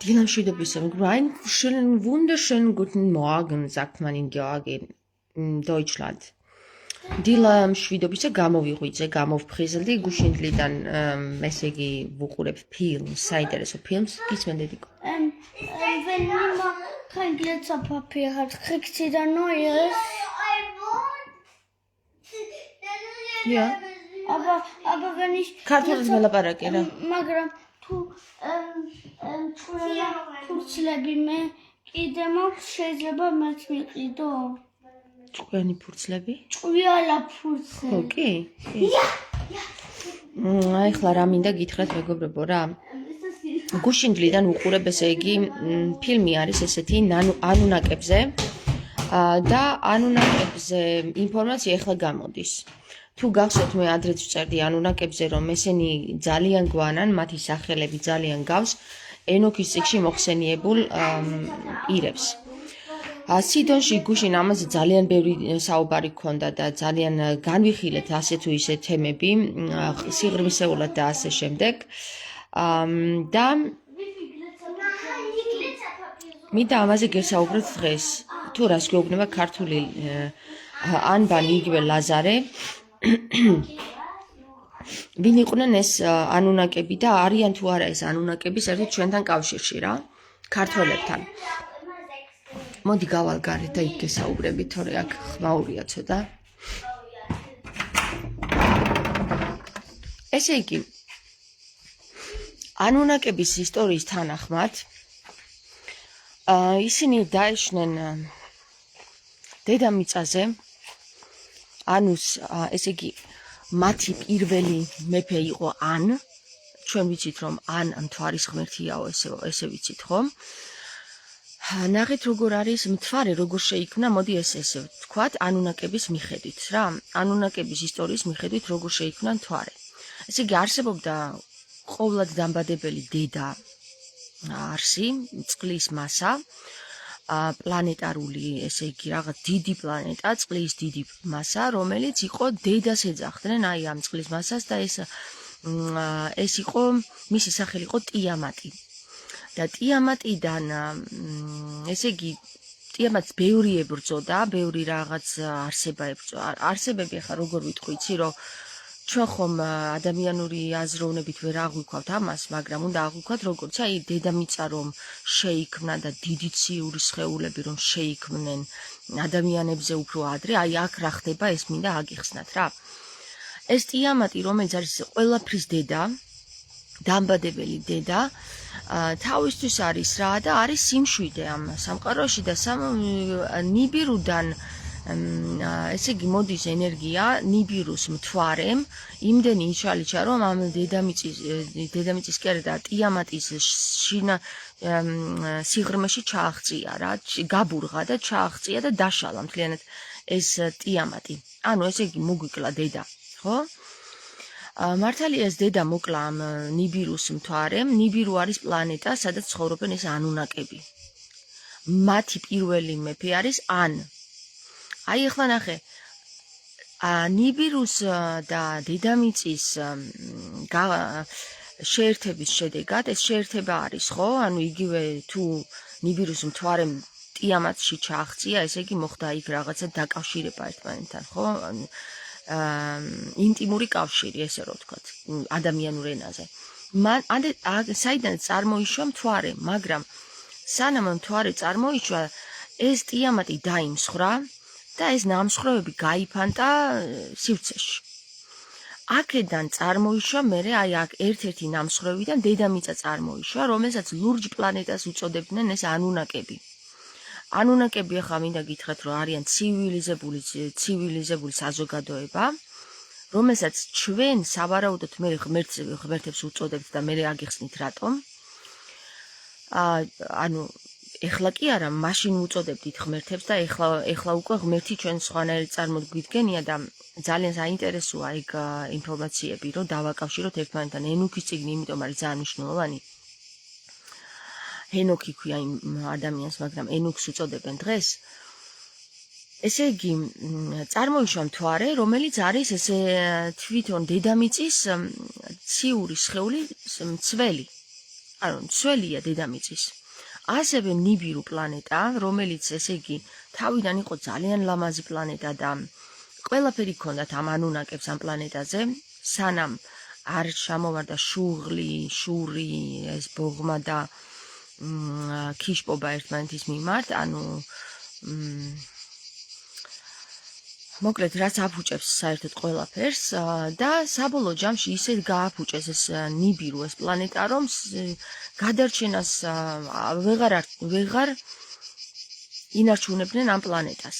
Die Landschaft einen schönen, wunderschönen guten Morgen, sagt man in Georgien, in Deutschland. დილა მშვიდობისა გამოვიღვიძე, გამოვფხიზლდი გუშინდლიდან ესე იგი ვუყურებ ფილმს, საინტერესო ფილმს, გისმენდედიკო. Wenn niemand kein Glitzerpapier hat, kriegt sie dann neues. Ja. Aber wenn ich ქართულად მელაპარაკე რა. მაგრამ თუ ფურცლები მე კიდე მაქვს შეიძლება მეც მიყიდო? ჭკვიანი ფურცლები? ჭვიალა ფურცლები. ხო, კი? აი ხლა რა მინდა გითხრათ მეგობრებო რა. გუშინდლიდან უყურებ ესე იგი ფილმი არის ესეთი ანუნაკებზე და ანუნაკებზე ინფორმაცია ეხლა გამოდის. თუ გახსოვთ მე ადრეც ვწერდი ანუნაკებზე რომ ესენი ძალიან გვანან, მათი სახელები ძალიან გავს ენოქის წიგნში მოხსენიებულ პირებს. სიდონში გუშინ ამაზე ძალიან ბევრი საუბარი ჰქონდა და ძალიან განვიხილეთ ასე თუ ისე თემები, სიღრმისეულად და ასე შემდეგ. და მინდა ამაზე გესაუბროთ დღეს. თუ რას გვეუბნება ქართული ანბანი იგივე ლაზარე. ვინ იყვნენ ეს ანუნაკები და არიან თუ არა ეს ანუნაკები საერთოდ ჩვენთან კავშირში რა, ქართველებთან. მოდი გავალ გარეთ და იქ გესაუბრებით, თორე აქ ხმაურია ცოტა. ესე იგი, ანუნაკების ისტორიის თანახმად, ისინი დაეშნენ დედამიწაზე, ანუს, ესე იგი, მათი პირველი მეფე იყო ან, ჩვენ ვიცით რომ ან მთვარის ღმერთიაო, ესე ვიცით ხომ? ნახეთ როგორ არის მთვარე, როგორ შეიქმნა, მოდი ესე ვთქვათ, ანუნაკების მიხედვით რა, ანუნაკების ისტორიის მიხედვით როგორ შეიქმნა მთვარე. ესე იგი, არსებობდა ყოვლად დამბადებელი დედა არსი, წყლის მასა, პლანეტარული, ესე იგი, რაღაც დიდი პლანეტა, წყლის დიდი მასა, რომელიც იყო დედას ეძახდნენ, აი ამ წყლის მასას და ეს იყო, მისი სახელი იყო ტიამატი. და ტიამატიდან, ესე იგი, ტიამატს ბევრი ებრძოდა, ბევრი რაღაც არსებები ახლა როგორ ვიტყვი, იცი რომ ჩვენ ხომ ადამიანური აზროვნებით ვერ აღვიქვავთ ამას, მაგრამ უნდა აღვიქვათ როგორც აი დედამიწა რომ შეიქმნა და დიდი ციური სხეულები რომ შეიქმნენ ადამიანებზე უფრო ადრე, აი აქ რა ხდება ეს მინდა აგიხსნათ რა. ეს ტიამატი რომელიც არის ყველაფრის დედა, დამბადებელი დედა, თავისთვის არის რა და არის სიმშვიდე ამ სამყაროში და ნიბირუდან ესე იგი მოდის ენერგია ნიბირუს მთვარემ იმდენი იშალიჩა რომ ამ დედამიწის კი არა და ტიამატის სიღრმეში ჩააღწია რა, გაბურღა და ჩააღწია და დაშალა მთლიანად ეს ტიამატი. ანუ ესე იგი მოგვიკლა დედა, ხო? მართალია ეს დედა მოკლა ამ ნიბირუს მთვარემ. ნიბირუ არის პლანეტა, სადაც ცხოვრობენ ეს ანუნაკები. მათი პირველი მეფე არის ან. აი ახლა ნახე, ნიბირუს და დედამიწის შეერთების შედეგად, ეს შეერთება არის, ხო? ანუ იგივე თუ ნიბირუს მთვარემ ტიამატში ჩააღწია, ესე იგი მოხდა იქ რაღაცა დაკავშირება ერთმანეთთან, ხო? ინტიმური კავშირი, ესე რომ ვთქვათ, ადამიანურ ენაზე. საიდან წარმოიშვა მთვარე, მაგრამ სანამ მთვარე წარმოიშვა, ეს ტიამატი დაიმსხვრა და ეს ნამსხვრევები გაიფანტა სივრცეში. აქედან წარმოიშვა მერე აი აქ ერთ-ერთი ნამსხვრევიდან დედამიწა წარმოიშვა, რომელსაც ლურჯ პლანეტას უწოდებდნენ ეს ანუნაკები. ანუნაკები ახლა მინდა გითხრათ, რომ არიან ცივილიზებული საზოგადოება, რომელსაც ჩვენ სავარაუდოდ მე ღმერთებს უწოდებთ და მე აგიხსნით რატომ. ანუ ეხლა კი არა, მაშინ უწოდებდით ღმერთებს და ეხლა უკვე ღმერთი ჩვენ სხვანაირი წარმოგვიდგენია და ძალიან საინტერესოა ეგ ინფორმაციები, რომ დავაკავშიროთ ერთმანეთთან. ენოქის წიგნი იმიტომ არის ძალიან მნიშვნელოვანი. ენოქი ქვია იმ ადამიანს, მაგრამ ენოქს უწოდებენ დღეს. ესე იგი, წარმოიშვა მთვარე, რომელიც არის ესე თვითონ დედამიწის ციური სხეული, მცველი. ანუ მცველია დედამიწის. ასევე ნიბირუ პლანეტა, რომელიც ესე იგი თავიდან იყო ძალიან ლამაზი პლანეტა და ყველაფერი ჰქონდათ ამ ანუნაკებს ამ პლანეტაზე, სანამ არ ჩამოვარდა შუღლი, შური, ეს ბოღმა და ქიშპობა ერთმანეთის მიმართ, ანუ მოკლედ რაც აფუჭებს საერთოდ ყველაფერს და საბოლოო ჯამში ისე გააფუჭეს ეს ნიბირუ ეს პლანეტა, რომ გადარჩენას ვეღარ ინარჩუნებდნენ ამ პლანეტას.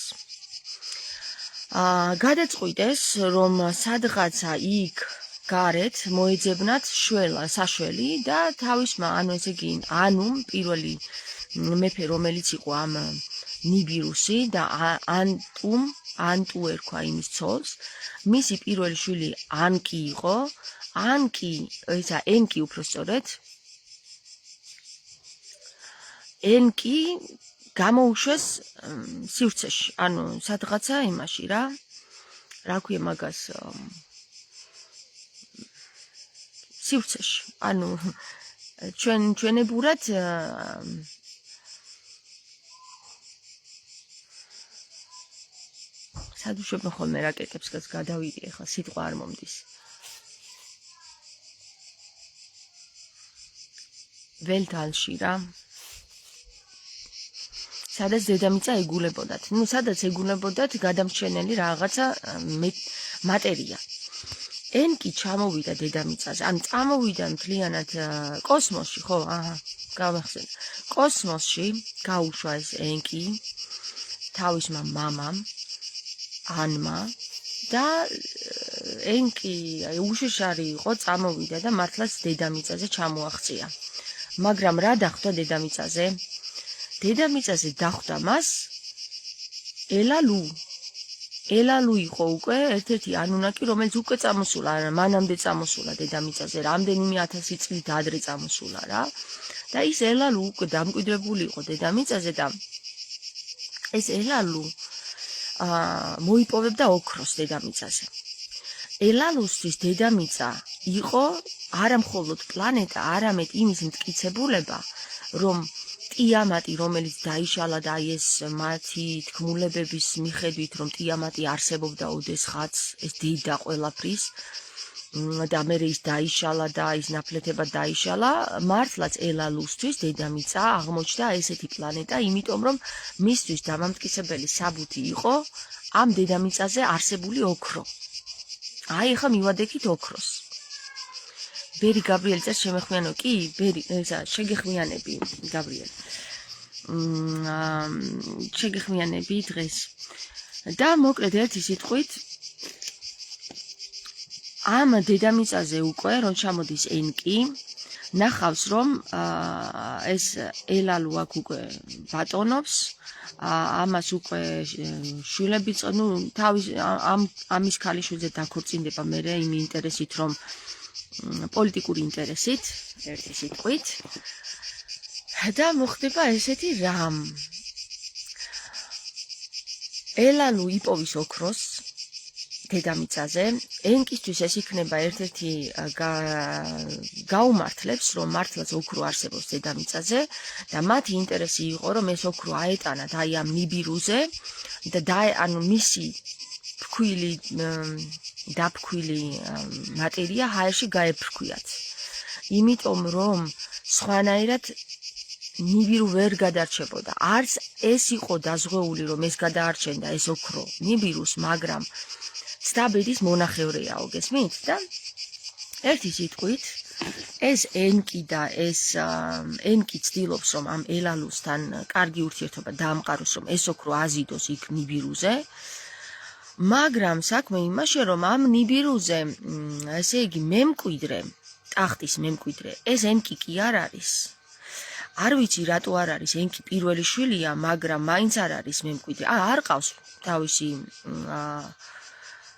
გადაწყვიტეს, რომ სადღაცა იქ გარეთ მოეძებნათ საშველი და თავისმა, ესე იგი, პირველი მეფე, რომელიც იყო ამ ნიბირუსი და ანტუ ერქვა იმის ცოლს, მისი პირველი შვილი ანკი იყო, ენკი უпроსწორედ, ენკი გამოუშვეს სივრცეში, ანუ სადღაცა იმაში რა ქვია მაგას სივრცეში, ანუ ჩვენებურად სადუშვებენ ხოლმე რაკეტებს გადავიდი ახლა სიტყვა არ მომდის. ველთალში რა. სადაც დედამიწა ეგულებოდათ. სადაც ეგულებოდათ გადამრჩენელი რაღაცა მატერია. ენკი ჩამოვიდა დედამიწაზე, ან წამოვიდა მთლიანად კოსმოსში, ხო? გავახსენე. კოსმოსში გაუშვა ეს ენკი თავისმა მამამ, ანმა და ენკი უშიშარი იყო, წამოვიდა და მართლაც დედამიწაზე ჩამოაღწია. მაგრამ რა დახვდა დედამიწაზე? დედამიწაზე დახვდა მას ელალუ იყო უკვე ერთ-ერთი ანუნაკი, რომელიც უკვე წამოსულა, მანამდე წამოსულა დედამიწაზე, რამდენიმე 1000 წლით ადრე წამოსულა რა. და ის ელალუ უკვე დამკვიდრებული იყო დედამიწაზე და ეს ელალუ მოიპოვებდა ოქროს დედამიწაზე. ელალუსთვის დედამიწა იყო არა მხოლოდ პლანეტა, არამედ იმის მტკიცებულება, რომ ტიამატი, რომელიც დაიშალა და ეს მათი თქმულებების მიხედვით, რომ ტიამატი არსებობდა ოდესღაც, ეს დიდა ყველაფრის და მერე ის დაიშალა და ის ნაფლეთება დაიშალა, მართლაც ელალუსთვის დედამიწა აღმოჩნდა ესეთი პლანეტა, იმიტომ რომ მისთვის დამამტკიცებელი საბუთი იყო ამ დედამიწაზე არსებული ოქრო. აი ახლა მივადექით ოქროს. ბერი გაბრიელი წერს შემეხმიანო კი, ბერი, შეგეხმიანები გაბრიელი. შეგეხმიანები დღეს. და მოკლედ ერთი სიტყვით ამ დედამიწაზე უკვე რომ ჩამოდის ენკი, ნახავს რომ ეს ელალუ აქ უკვე ბატონობს, ამას უკვე შვილები თავის ამის ქალიშვილზე დაქორწინდება მერე იმ ინტერესით, რომ პოლიტიკური ინტერესით, ერთი სიტყვით და მოხდება ესეთი რამ. ელალუ იპოვის ოქროს დედამიწაზე, ენკისთვის ეს იქნება ერთ-ერთი გაუმართლებს, რომ მართლაც ოქრო არსებობს დედამიწაზე და მათი ინტერესი იყო, რომ ეს ოქრო აეტანათ აი ამ ნიბირუზე და ანუ მისი დაფქვილი მატერია ჰაერში გაეფრქვიათ. იმიტომ რომ სხვანაირად ნიბირუ ვერ გადარჩებოდა. არც ეს იყო დაზღვეული, რომ ეს გადაარჩენდა ეს ოქრო ნიბირუს, მაგრამ ცდაბედის მონახევრეაო, გესმით? და ერთი სიტყვით ეს ენკი და ეს ენკი ცდილობს, რომ ამ ელალუსთან კარგი ურთიერთობა დაამყაროს, რომ ეს ოქრო აზიდოს იქ ნიბირუზე. მაგრამ საქმე იმაშია, რომ ამ ნიბირუზე, ესე იგი, მემკვიდრე, ტახტის მემკვიდრე, ეს ენკი კი არ არის. არ ვიცი რატო არ არის, ენკი პირველი შვილია, მაგრამ მაინც არ არის მემკვიდრე. არ ყავს თავისი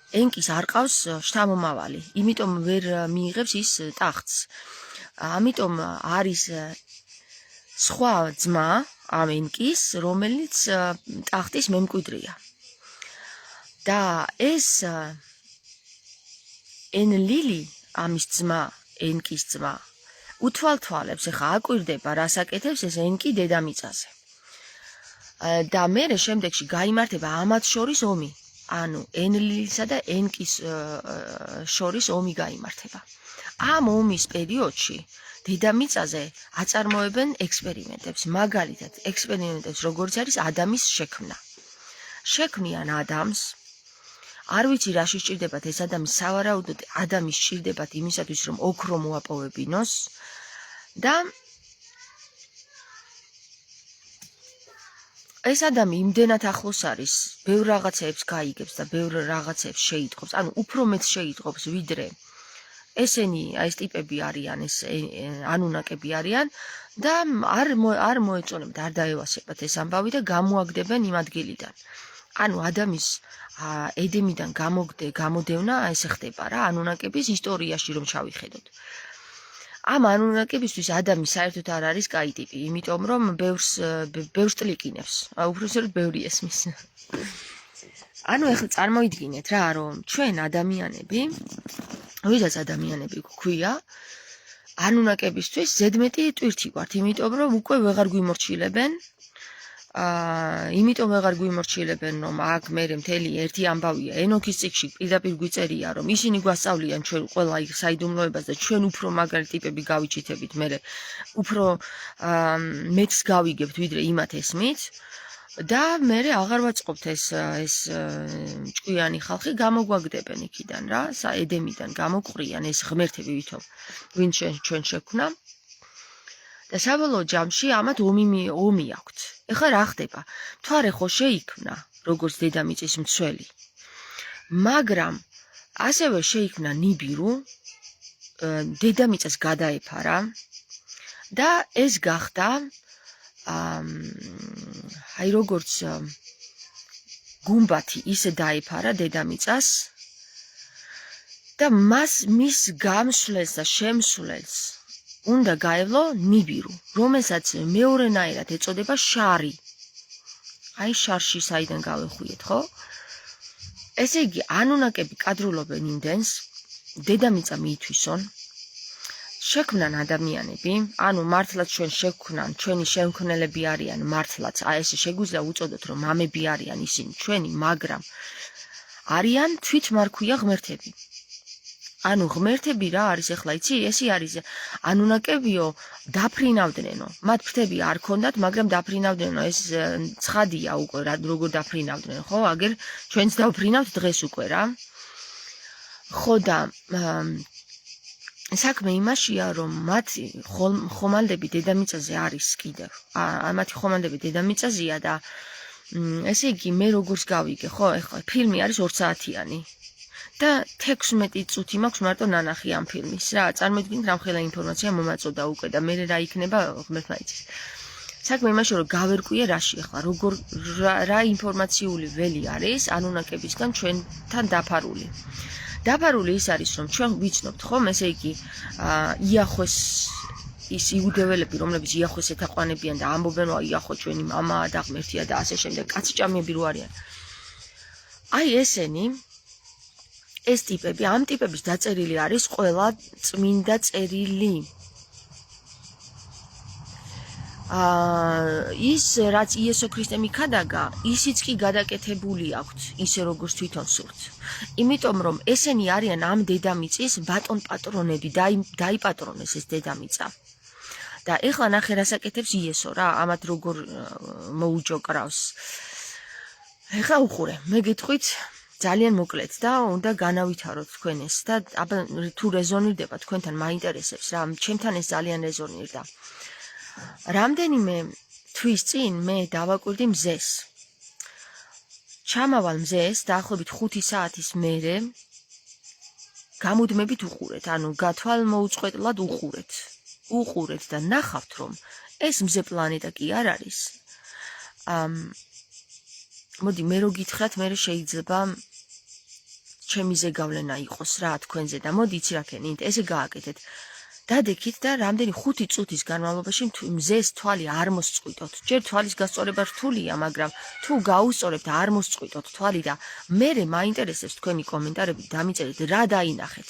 ენკის არ ყავს შთამომავალი, იმიტომ ვერ მიიღებს ის ტახტს. ამიტომ არის სხვა ძმა ამ ენკის, რომელიც ტახტის მემკვიდრეა. და ეს ენლილი, ამის ძმა, ენკის ძმა, უთვალთვალებს, ეხა აკვირდება რას აკეთებს ეს ენკი დედამიწაზე. და მერე შემდეგში გაიმართება ამათ შორის ომი. ანუ ენლილისა და ენკის შორის ომი გაიმართება. ამ ომის პერიოდში დედამიწაზე აწარმოებენ ექსპერიმენტებს, მაგალითად, ექსპერიმენტებს როგორც არის ადამის შექმნა. შექმნიან ადამს, არ ვიცი რა შეჭირდებათ ეს ადამი, სავარაუდოდ ადამის სჭირდებათ იმისათვის, რომ ოქრო მოაპოვებინოს და ეს ადამი იმდენად ახლოს არის, ბევრ რაღაცებს გაიგებს და ბევრ რაღაცებს შეიტყობს, ანუ უფრო მეტ შეიტყობს, ვიდრე ესენი, ეს ტიპები არიან, ეს ანუნაკები არიან და არ მოეწონებთ, არ დაევასებათ ეს ამბავი და გამოაგდებენ იმ ადგილიდან. ანუ ადამის ედემიდან გამოდევნა ესე ხდება რა, ანუნაკების ისტორიაში რომ ჩავიხედოთ. ამ ანუნაკებისთვის ადამი საერთოდ არ არის კაი ტიპი, იმიტომ რომ ბევრს ტლიკინებს, უბრალოდ ბევრი ესმის. ანუ ეხლა წარმოიდგინეთ რა, რომ ჩვენ ადამიანები, ვისაც ადამიანები გვქვია, ანუნაკებისთვის ზედმეტი ტვირთი გვართ, იმიტომ რომ უკვე ვეღარ გვიმორჩილებენ, რომ აქ მერე მთელი ერთი ამბავია, ენოქის წიგნში პირდაპირ გვიწერია, რომ ისინი გვასწავლიან ჩვენ ყველა იქ საიდუმლოებას და ჩვენ უფრო მაგარი ტიპები გავიჩითებით, მერე უფრო მეტს გავიგებთ, ვიდრე იმათ ესმით. და მერე აღარ ვაწყობთ ეს ჭკვიანი ხალხი გამოგვაგდებენ იქიდან რა, ედემიდან გამოყრიან ეს ღმერთები ვითომ ვინ ჩვენ შექმნა და საბოლოო ჯამში ამათ ომი აქვთ. ეხლა რა ხდება? მთვარე ხო შეიქმნა როგორც დედამიწის მცველი, მაგრამ ასევე შეიქმნა ნიბირო, დედამიწას გადაეფარა და ეს გახდა აი როგორც გუმბათი ისე დაიფარა დედამიწას და მის გამსვლელს და შემსვლელს უნდა გაევლო ნიბირო, რომელსაც მეორენაირად ეწოდება შარი. აი შარში საიდან გავეხვიეთ, ხო? ესე იგი, ანუნაკები კადრულობენ იმდენს, დედამიწა მიითვისონ, შექმნან ადამიანები, ანუ მართლაც ჩვენ შექმნან, ჩვენი შემქმნელები არიან მართლაც, ესე შეგვიძლია უწოდოთ, რომ მამები არიან ისინი ჩვენი, მაგრამ არიან თვითმარქვია ღმერთები. ანუ ღმერთები რა არის ახლა იცი? ესე არის ანუნაკებიო დაფრინავდნენო. მათ ფრთები არ ქონდათ, მაგრამ დაფრინავდნენო. ეს ცხადია უკვე რა როგორ დაფრინავდნენ, ხო? აგერ ჩვენც დავფრინავთ დღეს უკვე რა. ხო და საქმე იმაშია, რომ მათი ხომალდები დედამიწაზე არის კიდევ. მათი ხომალდები დედამიწაზეა და ესე იგი მე როგორც გავიგე, ხო, ეხლა ფილმი არის 2 საათიანი. და 16 წუთი მაქვს მარტო ნანახი ამ ფილმის რა, წარმოიდგინეთ რამხელა ინფორმაცია მომაწოდა უკვე და მე რა იქნება ღმერთმა იცის. საქმე იმაში რომ გავერკვიე რაში ახლა, როგორ რა ინფორმაციული ველი არის ანუნაკებისგან ჩვენთან დაფარული. დაფარული ის არის რომ ჩვენ ვიცნობთ ხომ, ესე იგი იახვეს ის იუდეველები, რომლებიც იახვეს ეთაყვანებიან და ამბობენ, აი იახვე ჩვენი მამაა და ღმერთია და ასე შემდეგ, კაციჭამიები რო არიან. აი ესენი ეს ტიპები, ამ ტიპების დაწერილი არის ყველა წმინდა წერილი. ის რაც იესო ქრისტე მიქადაგა, ისიც კი გადაკეთებული აქვთ, ისე როგორც თვითონ სურთ. იმიტომ რომ ესენი არიან ამ დედამიწის ბატონ პატრონები, დაიპატრონეს ეს დედამიწა. და ეხლა ნახე რას აკეთებს იესო რა, ამათ როგორ მოუჯოკრავს. ეხლა უყურე, მე გეტყვით ძალიან მოკლედ და უნდა განავითაროთ თქვენ ეს და აბა თუ რეზონირდება თქვენთან მაინტერესებს რა, ჩემთან ეს ძალიან რეზონირდა. რამდენიმე თვის წინ მე დავაკვირდი მზეს. ჩამავალ მზეს დაახლოებით 5 საათის მერე გამუდმებით უყურეთ, ანუ გათვალმოუწყვეტლად უყურეთ და ნახავთ რომ ეს მზე პლანეტა კი არ არის. მოდი მე რო გითხრათ, მე შეიძლება ჩემი ზეგავლენა იყოს რა თქვენზე და მოდი იცი რა ქენით, ესე გააკეთეთ. დადექით და რამდენი 5 წუთის განმავლობაში მზეს თვალი არ მოსწყვიტოთ. ჯერ თვალის გასწორება რთულია, მაგრამ თუ გაუსწორებთ არ მოსწყვიტოთ თვალი და მერე მაინტერესებს თქვენი კომენტარები, დამიწერეთ რა დაინახეთ.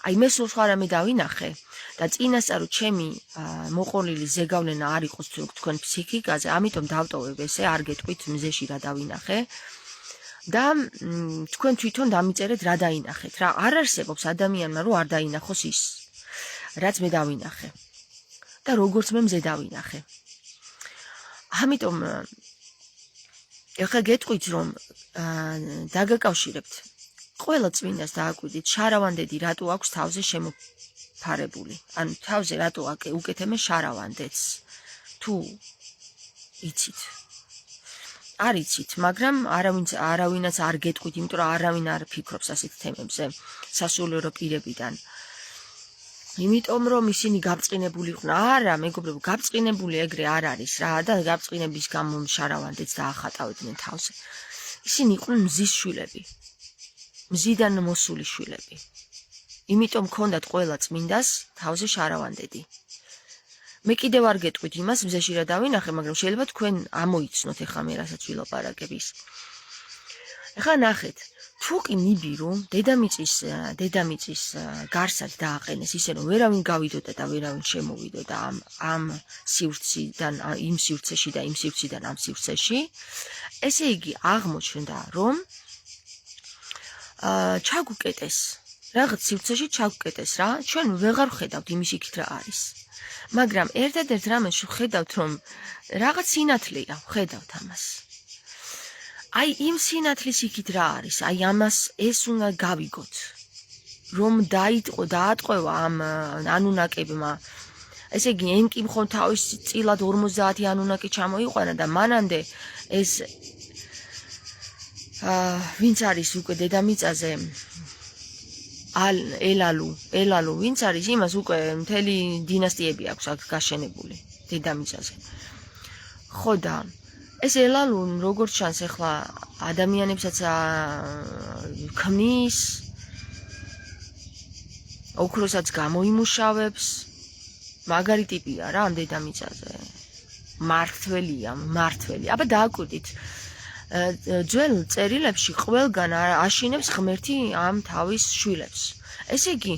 აი მე სულ სხვა რამე დავინახე და წინასწარ ჩემი მოყოლილი ზეგავლენა არ იყოს თქვენ ფსიქიკაზე, ამიტომ დავტოვებ ესე, არ გეტყვით მზეში რა დავინახე. და თქვენ თვითონ დამიწერეთ რა დაინახეთ, რა არ არსებობს ადამიანმა რომ არ დაინახოს ის, რაც მე დავინახე და როგორც მე მზე დავინახე. ამიტომ ეხლა გეტყვით რომ დაგაკავშირებთ ყველა წმინდას დააკვირდით შარავანდედი რატო აქვს თავზე შემოფარებული, ანუ თავზე რატო უკეთებენ შარავანდედს, თუ იცით. არ იცით, მაგრამ არავინაც არ გეტყვით, იმიტომ რომ არავინ არ ფიქრობს ასეთ თემებზე სასულიერო პირებიდან. იმიტომ რომ ისინი გაბწყინებული იყვნენ. არა, მეგობრებო, გაბწყინებული ეგრე არ არის რა და გაბწყინების გამო შარავანდედს დაახატავდნენ თავზე. ისინი იყვნენ მზის შვილები. მზიდან მოსული შვილები. იმიტომ ჰქონდათ ყველა წმინდას თავზე შარავანდედი. მე კიდევ არ გეტყვით იმას მზეში რა დავინახე, მაგრამ შეიძლება თქვენ ამოიცნოთ ეხლა მე რასაც ვილაპარაკების. ეხლა ნახეთ, თუ კი მიბირო დედამიწის გარსად დააყენეს ისე რომ ვერავინ გავიდოდა და ვერავინ შემოვიდოდა ამ სივრციდან იმ სივრცეში და იმ სივრციდან ამ სივრცეში, ესე იგი აღმოჩნდა რომ ჩაგუკეტეს რაღაც სივრცეში ჩაგუკეტეს რა, ჩვენ ვეღარ ვხედავთ იმის იქით რა არის. მაგრამ ერთადერთ რამეს ვხედავთ რომ რაღაც სინათლეა, ვხედავთ ამას. აი იმ სინათლის იქით რა არის, აი ამას ეს უნდა გავიგოთ. რომ დაატყვევა ამ ანუნაკებმა. ესე იგი ენკი მხოლოდ თავის წილად 50 ანუნაკი ჩამოიყვანა და მანამდე ეს ვინც არის უკვე დედამიწაზე ელალუ ვინც არის იმას უკვე მთელი დინასტიები აქვს აქ გაშენებული დედამიწაზე. ხო და ეს ელალუ როგორც ჩანს ახლა ადამიანებსაც ქმნის, ოქროსაც გამოიმუშავებს, მაგარი ტიპია რა ამ დედამიწაზე. მართველი. აბა დააკვირდით. ძველ წერილებში ყველგან აშინებს ღმერთი ამ თავის შვილებს. ესე იგი,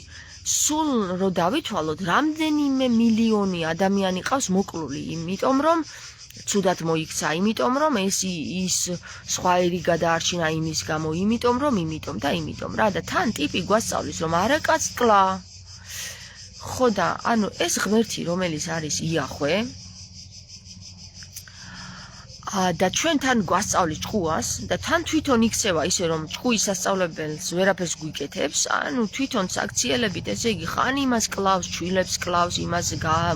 სულ რო დავითვალოთ, რამდენიმე მილიონი ადამიანი ყავს მოკლული, იმიტომ რომ ცუდად მოიქცა, იმიტომ რომ ის სხვა ერი გადაარჩინა იმის გამო, იმიტომ რა და თან ტიპი გვასწავლის რომ არა კაც კლა. ხო და ანუ ეს ღმერთი რომელიც არის იახვე და ჩვენთან გვასწავლის ჭკუას და თან თვითონ იქცევა ისე რომ ჭკუის სასწავლებელს ვერაფერს გვიკეთებს, ანუ თვითონ საქციელებით, ესე იგი ხან იმას კლავს, ჩვილებს კლავს, იმას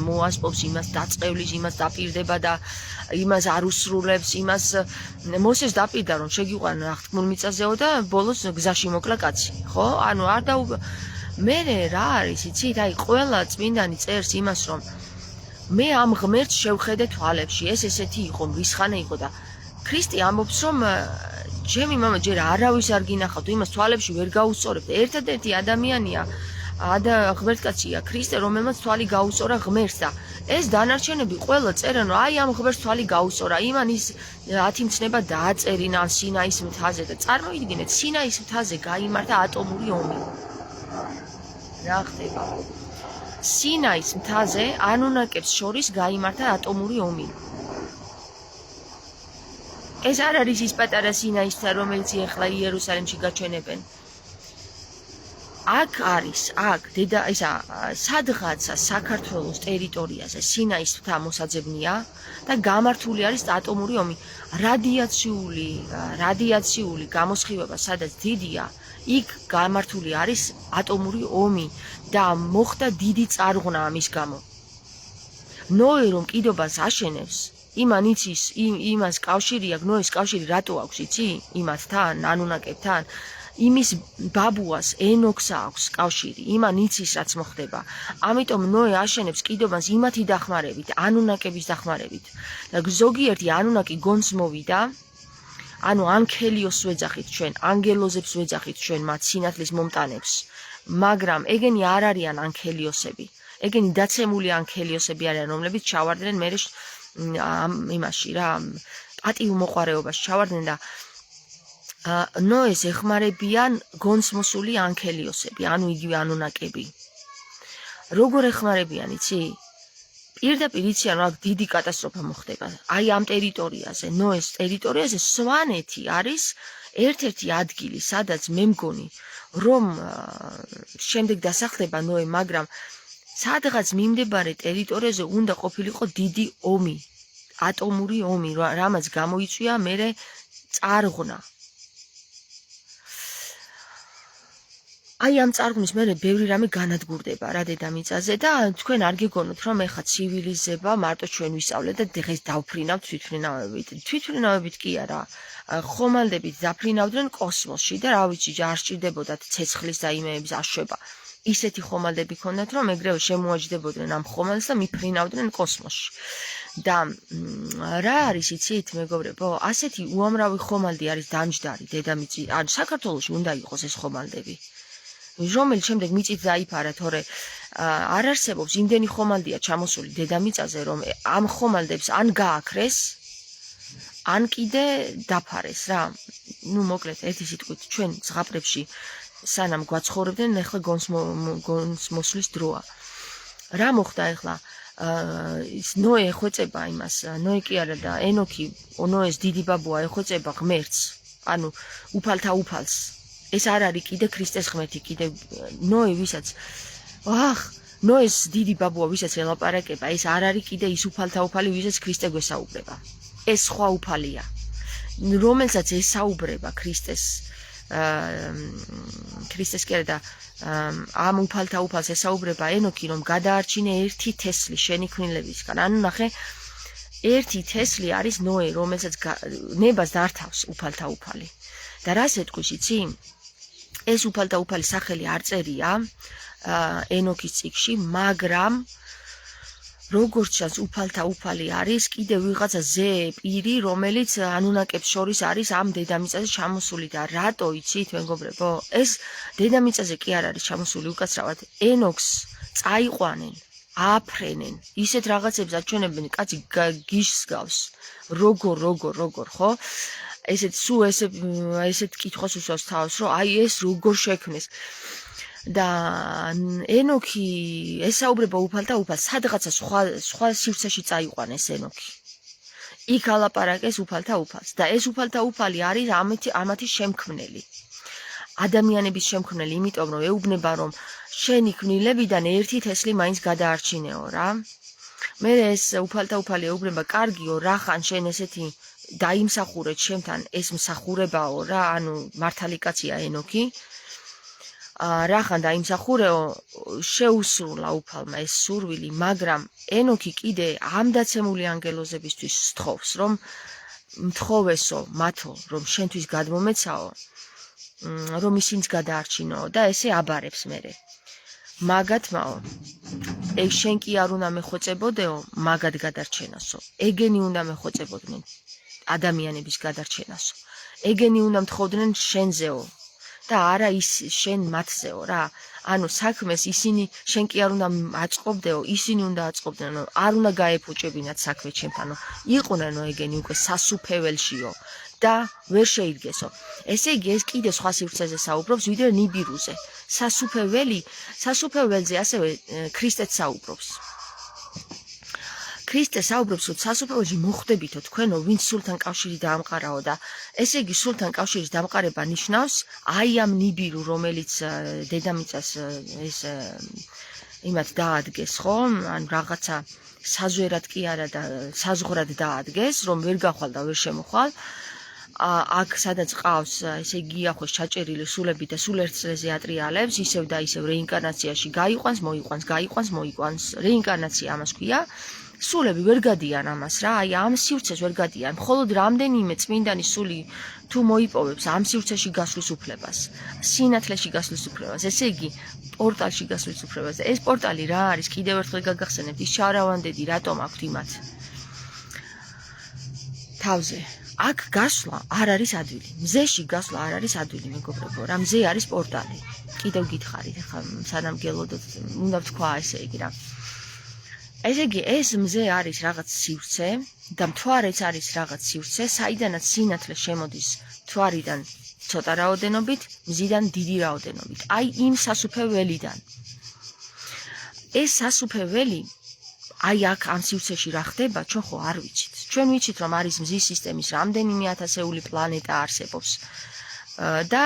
მოასპობს, იმას დაწყევლის, იმას დაპირდება და იმას არ უსრულებს, იმას მოსეს დაპირდა რომ შეგიყვანა აღთქმულ მიწაზეო და ბოლოს გზაში მოკლა კაცი, ხო? ანუ არ და მე რა არის, იცით, აი ყველა წმინდანი წერს იმას რომ მე ამ ღმერთს შევხედე თვალებში, ეს ესეთი იყო, მრისხანე იყო და ქრისტე ამბობს რომ ჩემი მამა ჯერ არავის არ გინახავ თუ იმას თვალებში ვერ გაუსწორებ და ერთადერთი ადამიანია ღმერთკაცია ქრისტე რომელმაც თვალი გაუსწორა ღმერთს და ეს დანარჩენები ყველა წერენ რომ აი ამ ღმერთს თვალი გაუსწორა, იმან ის 10 მცნება დააწერინა სინაის მთაზე და წარმოიდგინეთ სინაის მთაზე გაიმართა ატომური ომი. რა ხდება? სინაის მთაზე ანუნაკებს შორის გაიმართა ატომური ომი. ეს არ არის ის პატარა სინაის მთა, რომელიც ახლა იერუსალიმში გაჩვენებენ. აქ არის, სადღაცა საქართველოს ტერიტორიაზე სინაის მთა მოსაძებნია და გამართული არის ატომური ომი. რადიაციული გამოსხივება, სადაც დიდია, იქ გამართული არის ატომური ომი და მოხდა დიდი წარღვნა ამის გამო. ნოე რომ კიდობას აშენებს, იმან იცის, იმას კავშირი აქვს, ნოეს კავშირი რატო აქვს, იცი? იმათთან, ანუნაკებთან, იმის ბაბუას, ენოქს აქვს კავშირი, იმან იცის რაც მოხდება. ამიტომ ნოე აშენებს კიდობას იმათი დახმარებით, ანუნაკების დახმარებით. და ზოგიერთი ანუნაკი გონს მოვიდა, ანუ ანქელიოს ვეძახით ჩვენ, ანგელოზებს ვეძახით ჩვენ მათ სინათლის მომტანებს. მაგრამ ეგენი არ არიან ანქელიოსები. ეგენი დაცემული ანქელიოსები არიან, რომლებიც ჩავარდნენ მერე იმაში რა, პატივ მოყარეობაში ჩავარდნენ და ნოეს ეხმარებიან გონს მოსული ანქელიოსები, ანუ იგივე ანუნაკები. როგორ ეხმარებიან, იცი? პირდაპირ იციან, რომ აქ დიდი კატასტროფა მოხდება. აი ამ ტერიტორიაზე, ნოეს ტერიტორიაზე სვანეთი არის ერთ-ერთი ადგილი, სადაც მე მგონი, რომ შემდეგ დასახლდება ნოე, მაგრამ სადღაც მიმდებარე ტერიტორიაზე უნდა ყოფილიყო დიდი ომი, ატომური ომი, რამაც გამოიწვია მერე წარღვნა. აი ამ წარღვნის მერე ბევრი რამე განადგურდება რა დედამიწაზე და თქვენ არ გეგონოთ რომ ეხა ცივილიზება მარტო ჩვენ ვისწავლეთ და დღეს დავფრინავთ თვითმფრინავებით. თვითმფრინავებით კი არა, ხომალდებით დაფრინავდნენ კოსმოსში და რა ვიცი, არ სჭირდებოდათ ცეცხლის და იმეების აშვება. ისეთი ხომალდები ქონდათ რომ ეგრევე შემოაჯდებოდნენ ამ ხომალდს და მიფრინავდნენ კოსმოსში. და რა არის იცით მეგობრებო, ასეთი უამრავი ხომალდი არის დამჯდარი დედამიწის, ან საქართველოში უნდა იყოს ეს ხომალდები. რომელიც შემდეგ მიწით დაიფარა, თორე არ არსებობს იმდენი ხომალდია ჩამოსული დედამიწაზე, რომ ამ ხომალდებს ან გააქრეს, ან კიდე დაფარეს რა. ნუ მოკლედ ერთი სიტყვით, ჩვენ ზღაპრებში სანამ გვაცხოვრებდნენ, ახლა გონს მოსვლის დროა. რა მოხდა ახლა? ნოე ეხვეწება იმას, ნოე კი არა და ენოქი, ნოეს დიდი ბაბუა ეხვეწება ღმერთს, ანუ უფალთა უფალს. ეს არ არის კიდე ქრისტეს ღმერთი, კიდე ნოე ვისაც ნოეს დიდი ბაბუა ვისაც ელაპარაკება, ეს არ არის კიდე ის უფალთა უფალი, ვისაც ქრისტე გვესაუბრება. ეს სხვა უფალია, რომელსაც ესაუბრება ქრისტეს კი არა და ამ უფალთა უფალს ესაუბრება ენოქი, რომ გადაარჩინე ერთი თესლი შენი ქმნილებისგან. ანუ ნახე, ერთი თესლი არის ნოე, რომელსაც ნებას დართავს უფალთა უფალი. და რას ეთქვის, იცი? ეს უფალთა უფალი სახელი არ წერია ენოქის წიგნში, მაგრამ როგორც ჩანს უფალთა უფალი არის კიდევ ვიღაცა ზე პირი, რომელიც ანუნაკებს შორის არის ამ დედამიწაზე ჩამოსული და რატო იცით მეგობრებო? ეს დედამიწაზე კი არ არის ჩამოსული უკაცრავად, ენოქს წაიყვანენ, ააფრენენ, ისეთ რაღაცებს აჩვენებენ, კაცი გიშს გავს. როგორ, ხო? ესეთ კითხვას უსვავს თავს, რომ აი ეს როგორ შექმნეს. და ენოქი ესაუბრება უფალთა უფალს, სადღაცა სხვა სივრცეში წაიყვანეს ენოქი. იქ ალაპარაკეს უფალთა უფალს და ეს უფალთა უფალი არის ამათი შემქმნელი. ადამიანების შემქმნელი, იმიტომ რომ ეუბნება, რომ შენი ქმნილებიდან ერთი თესლი მაინც გადაარჩინეო რა. მე ეს უფალთა უფალი ეუბნება, კარგიო, რახან შენ ესეთი დაიმსახურეთ შემთან, ეს მსახურებაო რა, ანუ მართალი კაცია ენოქი. რახან დაიმსახურეო, შეუსრულა უფალმა ეს სურვილი, მაგრამ ენოქი კიდე ამ დაცემული ანგელოზებისთვის სთხოვს, რომ მთხოვესო მათო, რომ შენთვის გადმომეცაო, რომ ისინიც გადაარჩინოო და ესე აბარებს მერე. მაგათმაო, ეგ შენ კი არ უნდა მეხვეწებოდეო მაგად გადარჩენასო. ეგენი უნდა მეხვეწებოდნენ ადამიანების გადარჩენასო. ეგენი უნდა მთხოვდნენ შენზეო. და არა ის შენ მათზეო რა. ანუ საქმეს ისინი შენ კი არ უნდა აწყობდეო, ისინი უნდა აწყობდნენ, არ უნდა გაეფუჭებინათ საქმე ჩემთანო. იყვნენ ეგენი უკვე სასუფეველშიო და ვერ შეიდგესო. ესე იგი ეს კიდე სხვა სივრცეზე საუბრობს, ვიდრე ნიბირუზე. სასუფეველზე ასევე ქრისტეც საუბრობს. ქრისტე საუბრობს, რომ სასუფეველში მოხვდებითო თქვენო, ვინც სულთან კავშირი დაამყარაო და ესე იგი სულთან კავშირის დამყარება ნიშნავს აი ამ ნიბირუ, რომელიც დედამიწას ეს იმათ დაადგეს, ხო? ან რაღაცა საზვერად კი არა და საზღვრად დაადგეს, რომ ვერ გახვალ და ვერ შემოხვალ. აქ სადაც ყავს, ესე იგი იახვეს ჩაჭერილი სულები და სულ ერთ წლეზე ატრიალებს, ისევ და ისევ რეინკარნაციაში გაიყვანს, რეინკარნაცია ამას ქვია. სულები ვერ გადიან ამას რა, აი ამ სივრცეს ვერ გადიან. მხოლოდ რამდენიმე წმინდანის სული თუ მოიპოვებს ამ სივრცეში გასვლის უფლებას, სინათლეში გასვლის უფლებას, ესე იგი პორტალში გასვლის უფლებას. და ეს პორტალი რა არის? კიდევ ერთხელ გაგახსენებთ, ის შარავანდედი რატომ აქვთ იმათ თავზე. აქ გასვლა არ არის ადვილი. მზეში გასვლა არ არის ადვილი, მეგობრებო, რა მზე არის პორტალი. კიდევ გითხარით, ხა სანამ გელოდოთ, უნდა ვთქვა ესე იგი რა. ესე იგი ეს მზე არის რაღაც სივრცე და მთვარეც არის რაღაც სივრცე, საიდანაც სინათლე შემოდის მთვარიდან ცოტა რაოდენობით, მზიდან დიდი რაოდენობით. აი იმ სასუფეველიდან. ეს სასუფეველი აი აქ ამ სივრცეში რა ხდება, ჩვენ ხო არ ვიცით. ჩვენ ვიცით, რომ არის მზის სისტემის რამდენიმე ათასეული პლანეტა არსებობს. და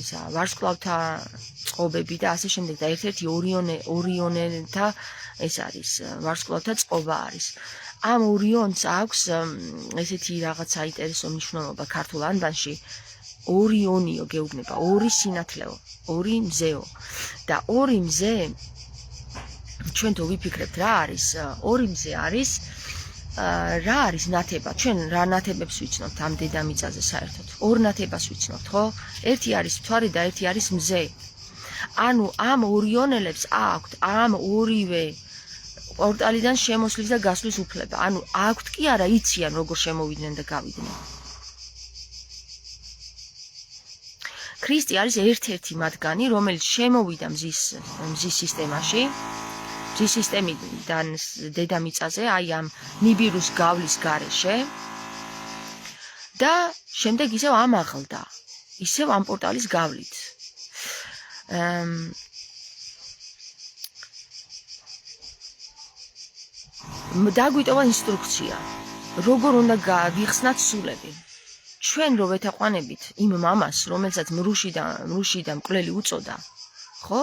ისა ვარსკვლავთა წყობები და ასე შემდეგ და ერთ-ერთი ორიონთა ეს არის ვარსკვლავთა წყობა არის. ამ ორიონს აქვს ესეთი რაღაც საინტერესო მნიშვნელობა ქართულ ანბანში ორიონიო გეუბნება, ორი სინათლეო, ორი მზეო და ორი მზე ჩვენ თუ ვიფიქრებთ რა არის, ორი მზე არის რა არის ნათება, ჩვენ რა ნათებებს ვიცნობთ ამ დედამიწაზე საერთოდ? ორ ნათებას ვიცნობთ, ხო? ერთი არის მთვარე და ერთი არის მზე. ანუ ამ ორიონელებს აქვთ ამ ორივე პორტალიდან შემოსვლის და გასვლის უფლება. ანუ აქვთ კი არა იციან როგორ შემოვიდნენ და გავიდნენ. ქრისტე არის ერთ-ერთი მათგანი, რომელიც შემოვიდა მზის სისტემაში. მზის სისტემიდან დედამიწაზე, აი ამ ნიბირუს გავლის გარეშე და შემდეგ ისევ ამაღლდა, ისევ ამ პორტალის გავლით. დაგვიტოვა ინსტრუქცია, როგორ უნდა ვიხსნათ სულები. ჩვენ რო ვეთაყვანებით იმ მამას, რომელსაც მრუში და მკვლელი უწოდა, ხო?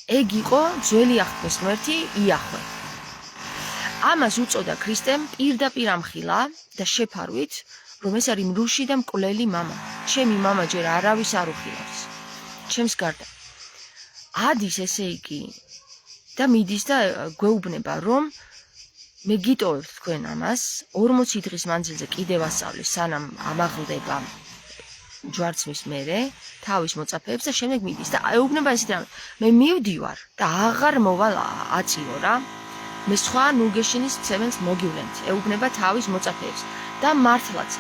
ეგ იყო ძველი აღთქმის ღმერთი იახვე. ამას უწოდა ქრისტემ პირდაპირ ამხილა და შეფარვით, რომ ეს არის მრუში და მკვლელი მამა. ჩემი მამა ჯერ არავის არ უხილავს. ჩემს გარდა. ადის ესე იგი და მიდის და გვეუბნება, რომ მე გიტოვებთ თქვენ ამას 40 დღის მანძილზე კიდევ ასწავლე, სანამ ამაღლდება ჯვარცმის მერე თავის მოწაფეებს და შემდეგ მიდის და ეუბნება ესეთ რამე. მე მივდივარ და აღარ მოვალ აწიო რა. მე სხვა ნუგეშინის ცემენს მოგივლენთ, ეუბნება თავის მოწაფეებს და მართლაც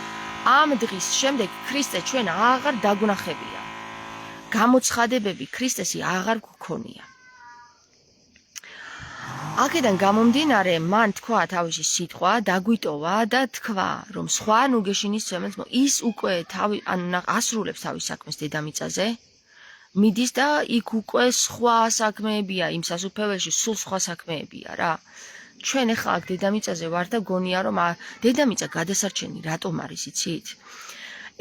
ამ დღის შემდეგ ქრისტე ჩვენ აღარ დაგვნახებია. გამოცხადებები ქრისტესი აღარ გქონია. აქედან გამომდინარე, მან თქვა თავისი სიტყვა, დაგვიტოვა და თქვა, რომ სხვა ნუგეშინის ცემენს ის უკვე ასრულებს თავის საქმეს დედამიწაზე, მიდის და იქ უკვე სხვა საქმეებია, იმ სასუფეველში სულ სხვა საქმეებია რა. ჩვენ ახლა აქ დედამიწაზე ვარ და გონია, რომ დედამიწა გადასარჩენი რატომ არის, იცით?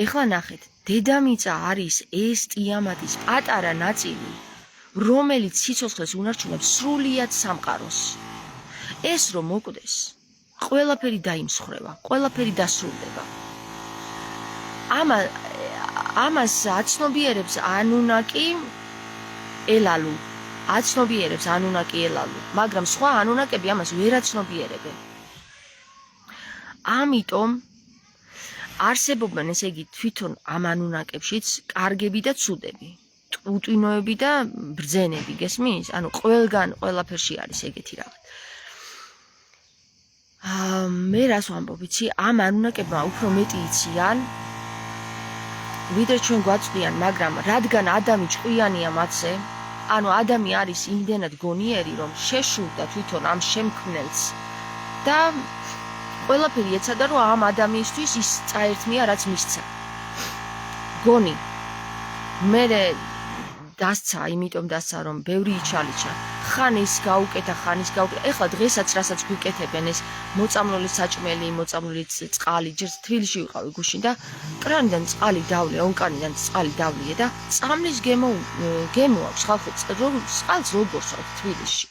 ეხლა ნახეთ, დედამიწა არის ეს ტიამატის პატარა ნაწილი, რომელიც სიცოცხლეს უნარჩუნებს სრულიად სამყაროს. ეს რომ მოკვდეს, ყველაფერი დაიმსხრევა, ყველაფერი დასრულდება. ამას აცნობიერებს ანუნაკი ელალუ, მაგრამ სხვა ანუნაკები ამას ვერ აცნობიერებენ. ამიტომ არსებობენ ესე იგი თვითონ ამ ანუნაკებშიც კარგები და ცუდები. უტვინოები და ბრძენები, გესმის? ანუ ყველგან ყველაფერში არის ეგეთი რაღაც. მე რას ვამბობ, იცი? ამ ანუნაკებმა უფრო მეტი იციან, ვიდრე ჩვენ გვაწვდიან, მაგრამ რადგან ადამი ჭკვიანია მათზე, ანუ ადამი არის იმდენად გონიერი, რომ შეშურდა თვითონ ამ შემქმნელს და ყველაფერი ეცადა, რომ ამ ადამიანისთვის ის წაერთმია, რაც მისცა. გონი. მე დასცა, იმიტომ დასცა, რომ ბევრი იჩალიჩა. ხან ის გაუკეთა, ხან ის გაუკეთა. ეხლა დღესაც რასაც გვიკეთებენ ეს მოწამლული საჭმელი, მოწამლული წყალი, ჯერ თბილისში ვიყავი გუშინ და კრანიდან წყალი დავლე, ონკანიდან წყალი დავლე და წამლის გემო აქვს ხალხი, წყალს როგორ სვავთ თბილისში.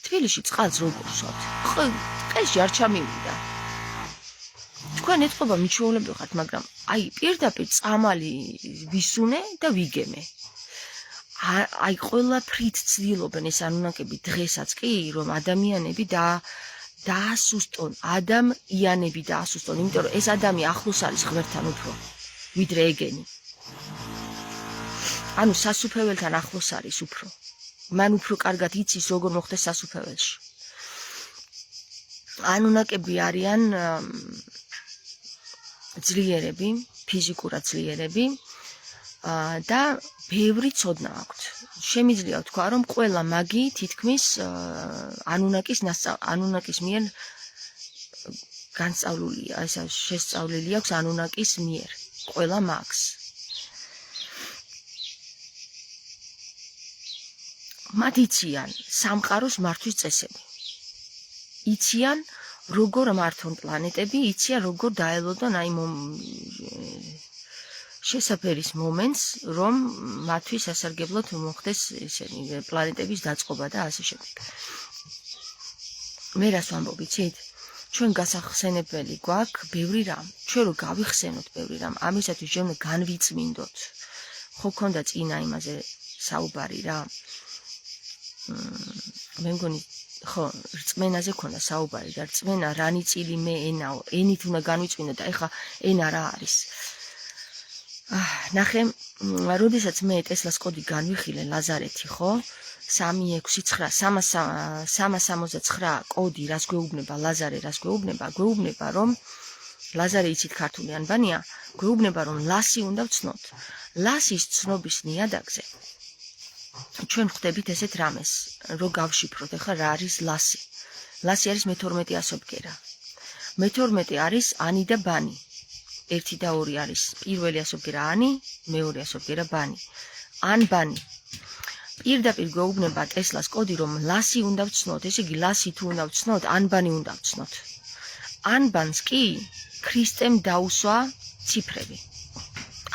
თბილისში წყალს როგორ სვავთ? ყელში არ ჩამივიდა. თქვენ ეთყობა მიჩვეულები ხართ, მაგრამ აი პირდაპირ წამალი ვისუნე და ვიგემე. აი ყველაფრით ცდილობენ ეს ანუნაკები დღესაც კი, რომ ადამიანები დაასუსტონ, ადამიანები დაასუსტონ, იმიტომ რომ ეს ადამი ახლოს არის ღმერთთან უფრო, ვიდრე ეგენი. ანუ სასუფეველთან ახლოს არის უფრო. მან უფრო კარგად იცის, როგორ მოხდეს სასუფეველში. ანუნაკები არიან ძლიერები, ფიზიკურად ძლიერები და ბევრი ცოდნა აქვთ. შემიძლია ვთქვა, რომ ყველა მაგი თითქმის ანუნაკის მიერ განსწავლულია, ესა შესწავლილი აქვს ანუნაკის მიერ, ყველა მაგს. მათ იციან სამყაროს მართვის წესები. იციან როგორ მართონ პლანეტები, იციან როგორ დაელოდონ აი შესაფერის მომენტს, რომ მათთვის სასარგებლოდ მოხდეს ესენი პლანეტების დაწყობა და ასე შემდეგ. მე რას ვამბობ, იცით? ჩვენ გასახსენებელი გვაქვს ბევრი რამ. ჩვენ რო გავიხსენოთ ბევრი რამ, ამისათვის ჩვენ განვიწმინდოთ. ხო ქონდა წინა იმაზე საუბარი რა. მე მგონი ხო, რწმენაზე ქონდა საუბარი და რწმენა რანი წილი მე ენაო, ენით უნდა განვიწმინდო და ეხა ენა რა არის? ნახე, როდესაც მე ტესლას კოდი განვიხილე ლაზარეთი, ხო? 369 კოდი რას გვეუბნება ლაზარე, რას გვეუბნება? გვეუბნება რომ ლაზარე იცით ქართული ანბანია, გვეუბნება რომ ლასი უნდა ვცნოთ. ლასის ცნობის ნიადაგზე ჩვენ ხვდებით ესეთ რამეს, რომ გავშიფროთ ახლა რა არის ლასი. ლასი არის მე-12 ასობგერა. მე-12 არის ანი და ბანი. 1 და 2 არის პირველი ასობგერა ანი, მეორე ასობგერა ბანი. ან ბანი. პირდაპირ გვეუბნება ტესლას კოდი რომ ლასი უნდა ვცნოთ, ესე იგი ლასი თუ უნდა ვცნოთ, ან ბანი უნდა ვცნოთ. ან ბანს კი ქრისტემ დაუსვა ციფრები.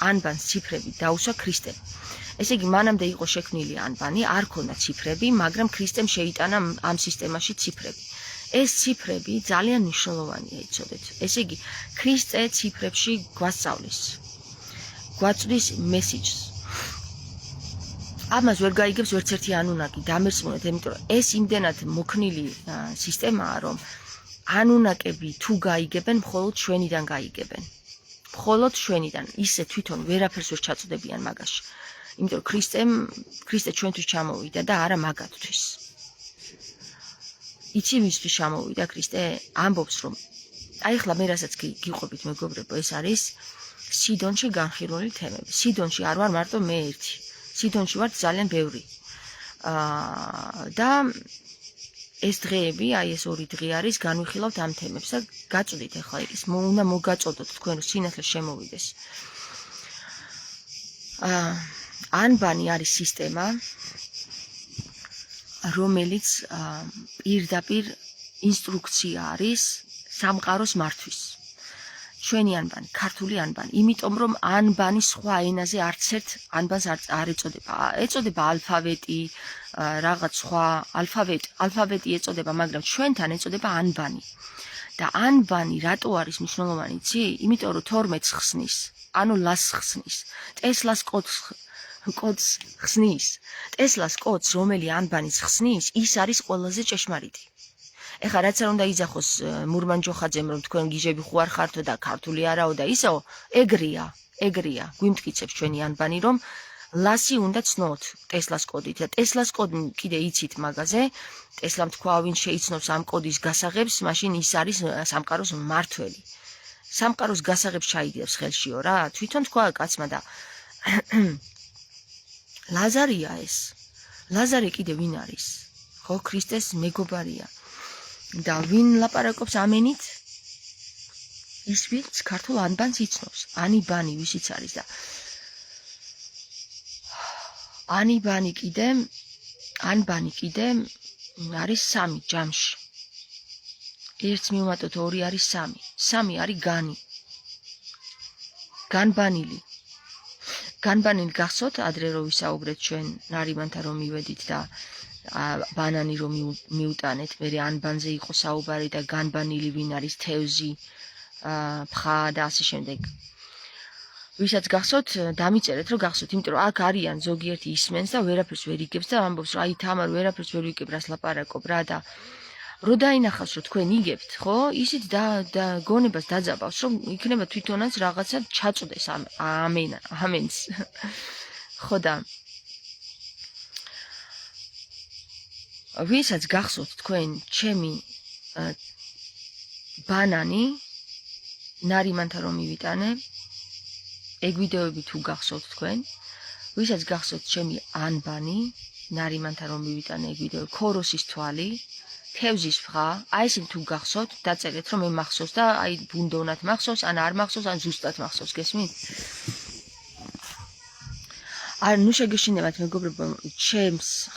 ან ბანს ციფრები დაუსვა ქრისტემ. ესე იგი მანამდე იყო შექმნილი ანბანი, არ ქონდა ციფრები, მაგრამ ქრისტემ შეიტანა ამ სისტემაში ციფრები. ეს ციფრები ძალიან მნიშვნელოვანია, იცოდეთ. ესე იგი ქრისტე ციფრებში გვასწავლის. გვაწვდის მესიჯს. ამას ვერ გაიგებს ვერც ერთი ანუნაკი, დამერწმუნეთ, იმიტომ რომ ეს იმდენად მოქნილი სისტემაა, რომ ანუნაკები თუ გაიგებენ, მხოლოდ ჩვენიდან გაიგებენ. მხოლოდ ჩვენიდან, ისე თვითონ ვერაფერს ვერ ჩაწვდებიან მაგაში. იმიტომ რომ ქრისტე ჩვენთვის ჩამოვიდა და არა მაგათთვის. იცი მისთვის ჩამოვიდა ქრისტე? ამბობს რომ აი ახლა მე რასაც გიყვებით მეგობრებო, ეს არის სიდონში განხილული თემები. სიდონში არ ვარ მარტო მე ერთი. სიდონში ვარ ძალიან ბევრი. და ეს დღეები, აი ეს 2 დღე არის, განვიხილავთ ამ თემებს და გაწვდით ახლა ის უნდა მოგაწოდოთ თქვენ რომ სინათლე შემოვიდეს. ანბანი არის სისტემა, რომელიც პირდაპირ ინსტრუქცია არის სამყაროს მართვის. ჩვენი ანბანი, ქართული ანბანი, იმიტომ რომ ანბანი სხვა ენაზე არც ერთ ანბანს არ ეწოდება. ეწოდება ალფავეტი, რაღაც სხვა ალფავეტი ეწოდება, მაგრამ ჩვენთან ეწოდება ანბანი. და ანბანი რატო არის მნიშვნელოვანი, იცი? იმიტომ რომ 12-ს ხსნის, ანუ ლასს ხსნის. ტესლას კოდს ხსნის. ტესლას კოდს, რომელი ანბანის ხსნის, ის არის ყველაზე ჭეშმარიტი. ეხლა რაც არ უნდა იძახოს მურმანჯოხაძემ, რომ თქვენ გიჟები ხო არ ხართო და ქართული არაო და ისეო, ეგრია, გვიმტკიცებს ჩვენი ანბანი, რომ ლასი უნდა ცნოთ ტესლას კოდით და ტესლას კოდი კიდე იცით მაგაზე, ტესლამ თქვა, ვინ შეიცნობს ამ კოდის გასაღებს, მაშინ ის არის სამყაროს მმართველი. სამყაროს გასაღებს ჩაიგდებს ხელშიო რა, თვითონ თქვა კაცმა და ლაზარია ეს. ლაზარე კიდე ვინ არის? ხო, ქრისტეს მეგობარია. და ვინ ლაპარაკობს ამენით? ის ვინც ქართულ ანბანს იცნობს. ანიბანი ვისიც არის და ანიბანი კიდე არის 3 ჯამში. 1-ს მივუმატოთ 2 არის 3. 3 არის განი. განბანილი. განბანილი გახსოვთ ადრე რო ვისაუბრეთ ჩვენ ნარიმანთან რომ მივედით და ბანანი რომ მიუტანეთ, მე ანბანზე იყო საუბარი და განბანილი ვინ არის, თევზი, ფხა და ასე შემდეგ. ვისაც გახსოვთ, დამიწერეთ რომ გახსოვთ, იმიტომ რომ აქ არიან ზოგიერთი ისმენს და ვერაფერს ვერ იგებს და ამბობს რომ აი თამარ ვერაფერს ვერ ვიგებ რას ლაპარაკობ რა და რო დაინახავს რომ თქვენ იგებთ, ხო? ისიც და გონებას დაძაბავს რომ იქნება თვითონაც რაღაცა ჩაწვდეს ამენს. ხო და ვისაც გახსოვთ თქვენ ჩემი ბანანი ნარიმანთან რომ მივიტანე, ეგ ვიდეოები თუ გახსოვთ თქვენ, ვისაც გახსოვთ ჩემი ანბანი ნარიმანთან რომ მივიტანე ეგ ვიდეო, ქოროსის თვალი, თევზის ფხა, აი ესენი თუ გახსოვთ, დაწერეთ რომ მე მახსოვს და აი ბუნდოვნად მახსოვს, ან არ მახსოვს, ან ზუსტად მახსოვს, გესმით? არ ნუ შეგეშინებათ მეგობრებო, ჩემს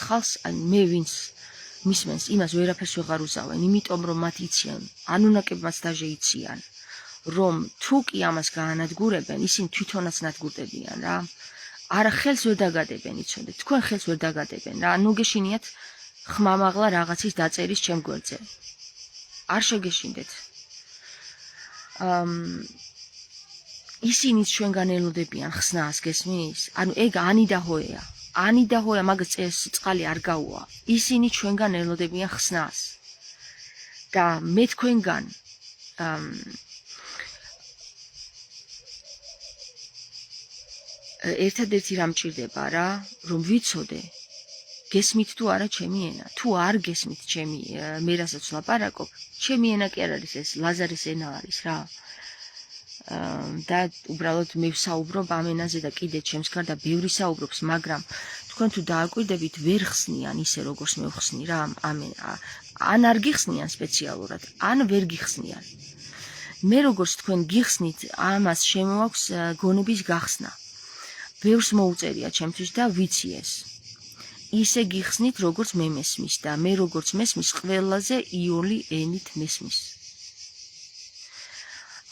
ხალხს ან მე ვინც მისმენს იმას ვერაფერს ვეღარ უზავენ, იმიტომ რომ მათ იციან, ანუნაკებმაც დაჟე იციან, რომ თუ კი ამას გაანადგურებენ, ისინი თვითონაც ნადგურდებიან რა. არა ხელს ვერ დაგადებენ, იცოდეთ, თქვენ ხელს ვერ დაგადებენ რა. ნუ გეშინიათ ხმამაღლა რაღაცის დაწერის ჩემ გვერდზე. არ შეგეშინდეთ. ისინიც ჩვენგან ელოდებიან ხსნას, გესმის? ანუ ეგ ანი და ჰოეა, მაგას წყალი არ გაუვა. ისინი ჩვენგან ელოდებიან ხსნას. და მე თქვენგან ერთადერთი რამ მჭირდება რა, რომ ვიცოდე, გესმით თუ არა ჩემი ენა. თუ არ გესმით ჩემი მე რასაც ვლაპარაკობ, ჩემი ენა კი არ არის ეს, ლაზარის ენა არის რა. და უბრალოდ მე ვსაუბრობ ამ ენაზე და კიდე ჩემს გარდა ბევრი საუბრობს, მაგრამ თქვენ თუ დააკვირდებით, ვერ ხსნიან ისე როგორც მე ვხსნი რა, ან არ გიხსნიან სპეციალურად, ან ვერ გიხსნიან. მე როგორც თქვენ გიხსნით, ამას შემოაქვს გონების გახსნა. ბევრს მოუწერია ჩემთვის და ვიცი ეს. ისე გიხსნით, როგორც მე მესმის და მე როგორც მესმის, ყველაზე იოლი ენით მესმის.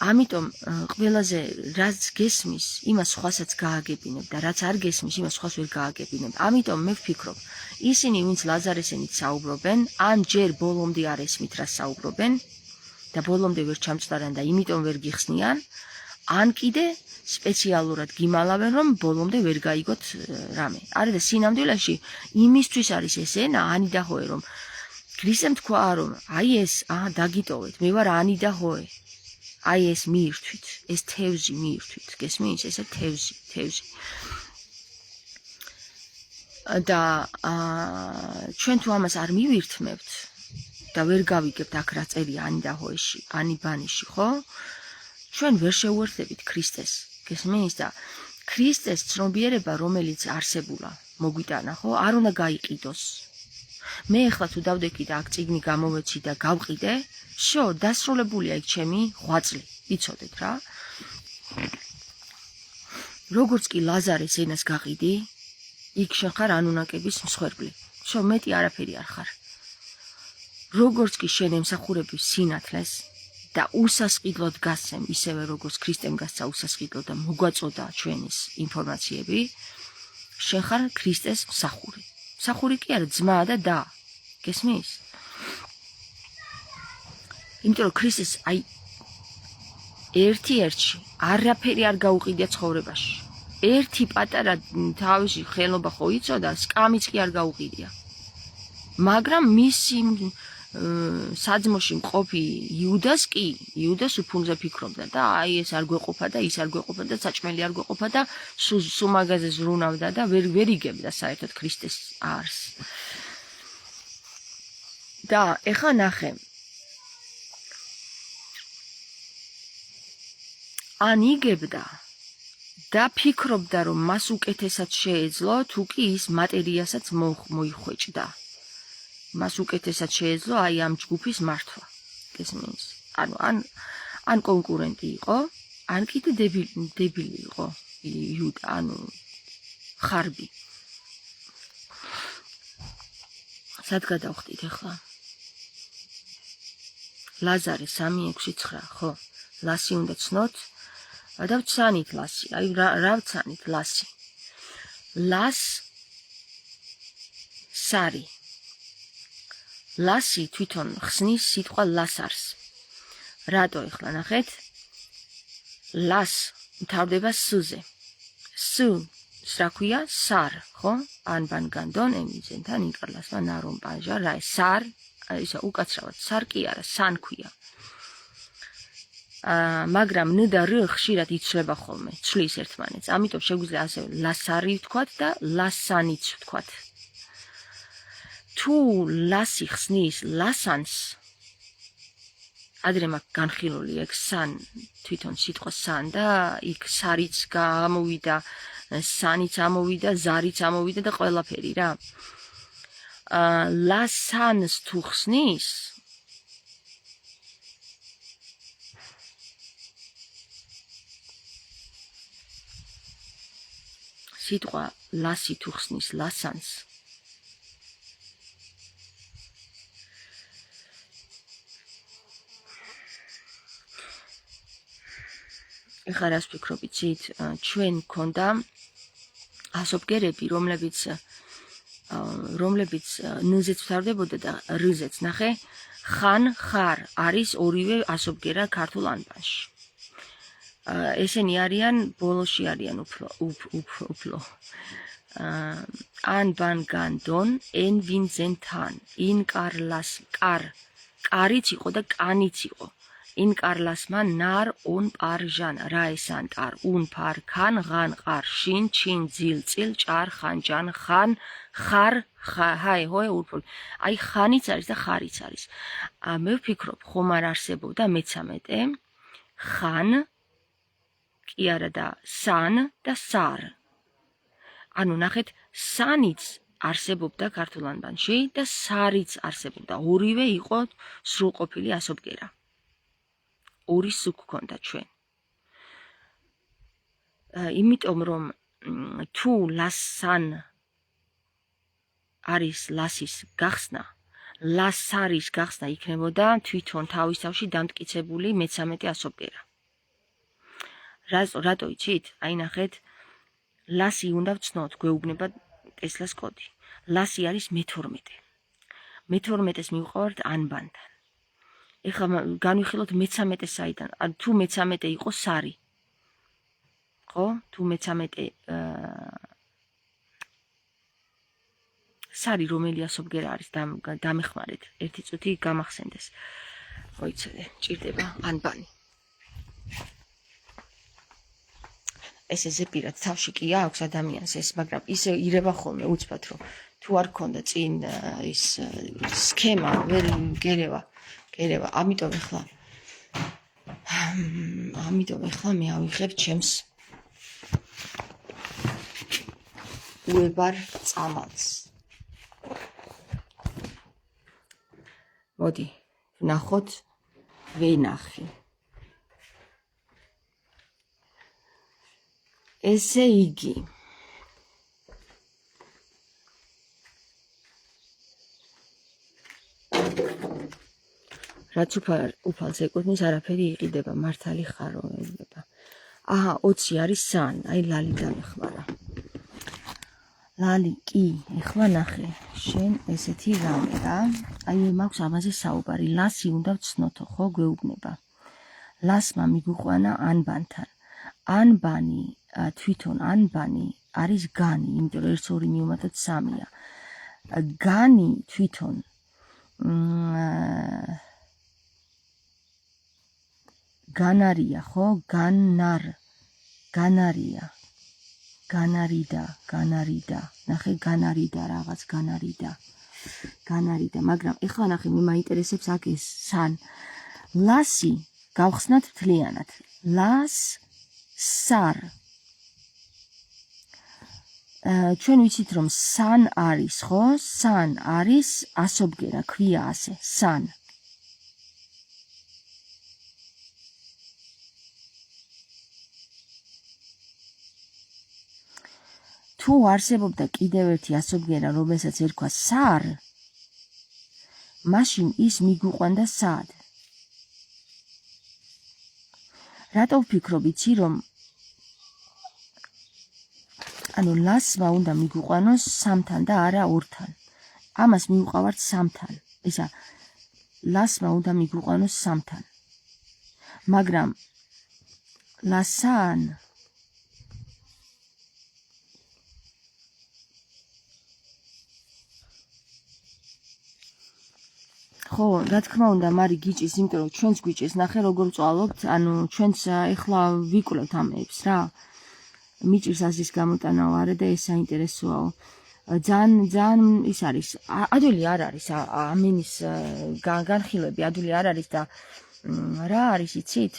ამიტომ ყველაზე რაც გესმის, იმას სხვასაც გააგებინებ და რაც არ გესმის, იმას სხვას ვერ გააგებინებ. ამიტომ მე ვფიქრობ, ისინი ვინც ლაზარეს ენით საუბრობენ, ან ჯერ ბოლომდე არ ესმით რა საუბრობენ და ბოლომდე ვერ ჩამწდარან და იმიტომ ვერ გიხსნიან, ან კიდე სპეციალურად გიმალავენ, რომ ბოლომდე ვერ გაიგოთ რამე. არა და სინამდვილეში იმისთვის არის ეს ენა ანი და ჰოე, რომ ქრისტემ თქვა, რომ აი ეს დაგიტოვეთ, მე ვარ ანი და ჰოე. აი ეს მიირთვით, ეს თევზი მიირთვით, გესმის? ესე თევზი. და ჩვენ თუ ამას არ მივირთმევთ და ვერ გავიგებთ აქ რა წერია ანი და ჰოეში, ანი ბანიში, ხო? ჩვენ ვერ შევუერთდებით ქრისტეს, გესმის? და ქრისტეს ცნობიერება, რომელიც არსებულა, მოგვიტანა, ხო? არ უნდა გაიყიდოს. მე ახლა თუ დავდექი და აქ წიგნი გამოვეცი და გავყიდე, დასრულებულია იქ ჩემი ღვაწლი, იცოდეთ რა. როგორც კი ლაზარეს ენას გაყიდი, იქ შენ ხარ ანუნაკების მსხვერპლი. მეტი არაფერი არ ხარ. როგორც კი შენ ემსახურები სინათლეს და უსასყიდლოდ გასცემ, ისევე როგორც ქრისტემ გასცა უსასყიდლოდ და მოგვაწოდა ჩვენის ინფორმაციები, შენ ხარ ქრისტეს მსახური. მსახური კი არა, ძმა და გესმის? იმიტომ რომ ქრისტეს აი ერთ-ერთში არაფერი არ გაუყიდია ცხოვრებაში. ერთი პატარა თავისი ხელობა ხო იცოდა, სკამიც კი არ გაუყიდია. მაგრამ მისი საძმოში მყოფი იუდას უფუნზე ფიქრობდა და აი ეს არ გვეყოფა და ის არ გვეყოფა და საჭმელი არ გვეყოფა და სულ მაგაზე ზრუნავდა და ვერ იგებდა საერთოდ ქრისტეს არსს. და ეხა ნახე, ან იგებდა და ფიქრობდა, რომ მას უკეთესად შეეძლო, თუ კი ის მატერიასაც მოიხვეჭდა. მას უკეთესად შეეძლო აი ამ ჯგუფის მართვა. გესმის? ან კონკურენტი იყო, ან კიდე დებილი იყო იუდა, ხარბი. სად გადავხდით ახლა? ლაზარე 3:6-9, ხო? ლასი უნდა ცნოთ. და ვცანით ლასი, აი რა ვცანით ლასი. ლას სარი. ლასი თვითონ ხსნის სიტყვა ლასარს. რატო ეხლა ნახეთ? ლას მთავრდება სუზე. სუ რა ქვია? სარ, ხო? ანბან განდონ ემიზენთან იკარლასმა ნარომ პანჟა რა სარ, ისა უკაცრავად სარ კი არა, სან ქვია. მაგრამ ν და რ ხშირად იცვლება ხოლმე, ცვლის ერთმანეთს. ამიტომ შეგვიძლია ასევე ლასარი ვთქვათ და ლასანიც ვთქვათ. თუ ლასი ხსნის ლასანს, ადრე მაგ განხილული ეგ სან, თვითონ სიტყვა სან და იქ სარიც გამოვიდა, სანიც ამოვიდა, ზარიც ამოვიდა და ყველაფერი რა. ლასანს თუ ხსნის, სიტყვა ლასი თუ ხსნის ლასანს ეხლა რას ვფიქრობ, იცით, ჩვენ გქონდა ასობგერები, რომლებიც ნ-ზეც ვთავრდებოდა და რ-ზეც, ნახე, ხან, ხარ არის ორივე ასობგერა ქართულ ანბანში. ესენი არიან, ბოლოში არიან უფლო. ან, ბან, გან, დონ, ენ, ვინ, ზენ, თან, ინ, კარ, ლას, კარიც იყო და კანიც იყო. ინ კარლასმა ნარ ონ პარ ჟან რა ესან ტარ ուն პარ ქან ღან ყარ შინ ჩინ ძილ წილ ჭარ ხან ჯან ხან ხარ ჰაი ჰოე ურფულ აი ხანიც არის და ხარიც არის მე ვფიქრობ ხომ არ არსებობდა მე-13 ხან კი არა და სან და სარ ანუ ნახეთ სანიც არსებობდა ქართულ ანბანში და სარიც არსებობდა ორივე იყო სრულყოფილი ასობგერა ორი სულ გქონდა ჩვენ. იმიტომ რომ თუ ლასან არის ლასის გახსნა, ლასარის გახსნა იქნებოდა თვითონ თავისთავში დამტკიცებული მე-13 ასობგერა. რატო იცით? აი ნახეთ, ლასი უნდა ვცნოთ, გვეუბნება ტესლას კოდი. ლასი არის მე-12. მე-12-ს მივყავართ ანბანთან. ეხლა განვიხილოთ მე-13 საიდან, თუ მე-13 იყო სარი. ხო? თუ მე-13 სარი რომელი ასობგერა არის დამეხმარეთ. ერთი წუთი გამახსენდეს. მოიცადე, ჭირდება ანბანი. ესე ზეპირად თავში კი აქვს ადამიანს ეს, მაგრამ ისე ირება ხოლმე უცბად რომ თუ არ ქონდა წინ ის სქემა ვერ გერევა. ამიტომ ეხლა მე ავიღებ ჩემს უებარ წამალს. მოდი, ვნახოთ ვენახი. ესე იგი რაც უფალს ეკუთვნის არაფერი იყიდება, მართალი ხარო ეუბნება. აჰა, 20 არის სან, აი ლალი დამეხმარა. ლალი კი, ეხლა ნახე, შენ ესეთი რამე რა. აი მაქვს ამაზე საუბარი, ლასი უნდა ვცნოთო, ხო გვეუბნება. ლასმა მიგვიყვანა ანბანთან. ანბანი, თვითონ ანბანი არის განი, იმიტომ რომ 1 2 მივუმატოთ 3-ია. განი თვითონ განარია, ხო? განარია. განარიდა. ნახე, განარიდა რაღაც, განარიდა, მაგრამ ეხლა ნახე, მე მაინტერესებს აქ ეს სან. ლასი გავხსნათ მთლიანად. ლას სარ. ჩვენ ვიცით რომ სან არის, ხო? სან არის ასობგერა, ქვია ასე, სან. თუ არსებობდა კიდევ ერთი ასობგერა, რომელსაც ერქვა სარ, მაშინ ის მიგვიყვანდა სად. რატო ვფიქრობ, იცი რომ ანუ ლასმა უნდა მიგვიყვანოს 3-თან და არა 2-თან. ამას მივყავართ 3-თან. ისა ლასმა უნდა მიგვიყვანოს 3-თან. მაგრამ ლასან ხო, რა თქმა უნდა, მარი გიჭის, იმიტომ რომ ჩვენც გვიჭის, ნახე როგორ ვწვალობთ, ანუ ჩვენც ეხლა ვიკვლევთ ამებს რა. მიჭირს აზრის გამოტანაო არა და ეს საინტერესოა. ძალიან ის არის. ადვილი არ არის ამინის განხილვები, ადვილი არ არის და რა არის, იცით?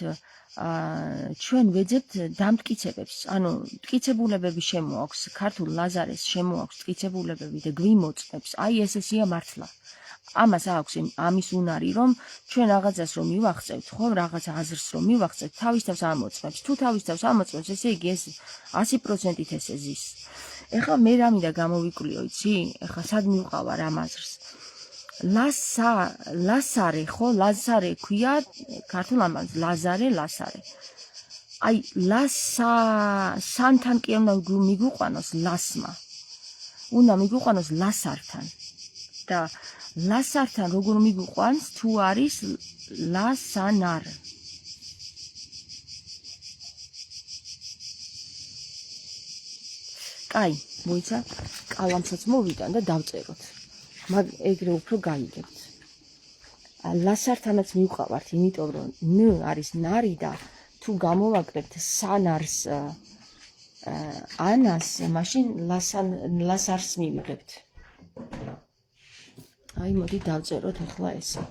ჩვენ ვეძებთ დამტკიცებებს, ანუ მტკიცებულებები შემოაქვს, ქართულ ლაზარეს შემოაქვს მტკიცებულებები და გვიმოწმებს. აი ესეა მართლა. ამას აქვს ამის უნარი, რომ ჩვენ რაღაცას რომ მივახცევთ, ხო, რაღაც აზრს რომ მივახცევთ, თავის თავს ამოწმებს. თუ თავის თავს ამოწმებს, ესე იგი ეს 100%-ით ესე ზის. ეხლა მე რა მინდა გამოვიკვლიო, იცი? ეხლა სად მივყავარ ამ აზრს? ლასარე, ხო, ლაზარე ქვია ქართულ ამბავს, ლაზარე. აი, სანთან კი უნდა მიგვიყვანოს ლასმა. უნდა მიგვიყვანოს ლასართან. და ლასართან როგორ მიგვიყვანს, თუ არის ლასანარ. კაი, მოიცა, კალამსაც მოვიტან და დავწეროთ. მაგ ეგრე უფრო გაიგებთ. ლასართანაც მივყავართ, იმიტომ რომ ν არის ნარი და თუ გამოვაკლებთ სანარს ანას, მაშინ ლასარს მივიღებთ. აი, მოდი დავწეროთ ახლა ესე.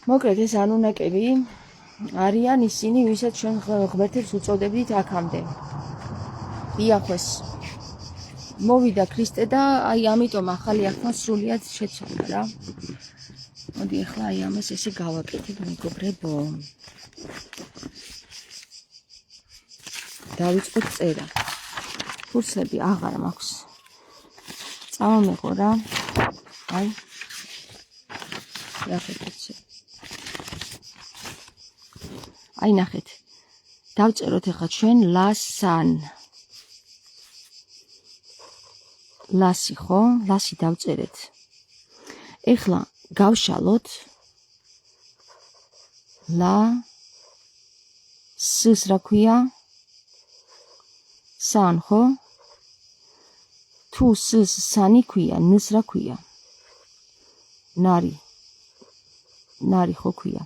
მოკლედ ეს ანუნაკები არიან ისინი, ვისაც ჩვენ ღმერთებს უწოდებდით აქამდე. იახვეს მოვიდა ქრისტე და აი ამიტომ ახალი აღთქმა სრულიად შეცვალა რა. მოდი ახლა აი ამას ესე გავაკეთებ, მეგობრებო. დავიწყოთ წერა. ფურცლები აღარ მაქვს. წავამეყო რა. აი. ნახეთ ესე. აი ნახეთ. დავწეროთ ახლა ჩვენ ლასან. ლასი ხო? ლასი დავწერეთ. ეხლა გავშალოთ ლა სს რა ქვია? სან ხო? თუ სს სანი ქვია, ნს რა ქვია? ნარი ხო ქვია?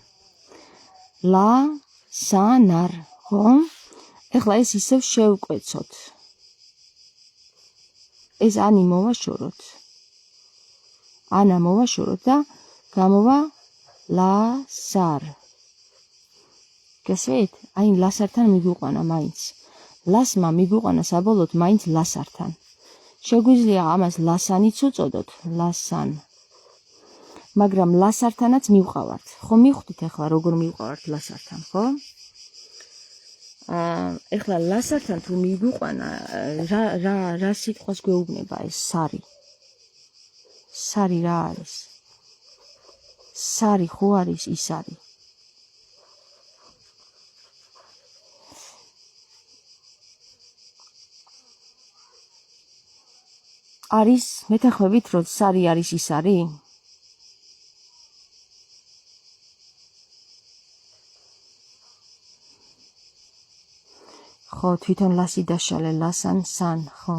ლა სანარ ხო? ეხლა ეს ისევ შევკვეცოთ. ეს ანი მოვაშოროთ. ანა მოვაშოროთ და გამოვა ლასარ. გასვით? აი ლასართან მიგვიყვანა მაინც. ლასმა მიგვიყვანა საბოლოოდ მაინც ლასართან. შეგვიძლია ამას ლასანიც უწოდოთ, ლასან. მაგრამ ლასართანაც მივყავართ. ხო მივხვდით ახლა როგორ მივყავართ ლასართან, ხო? ეხლა ლასართან თუ მიგვიყვანა რა სიტყვას გვეუბნება ეს სარი? სარი რა არის? სარი ხო არის ის არის. არის მეთანხმებით რომ სარი არის ის არის? ხო, თვითონ ლასი დაშალე, ლასან სან, ხო.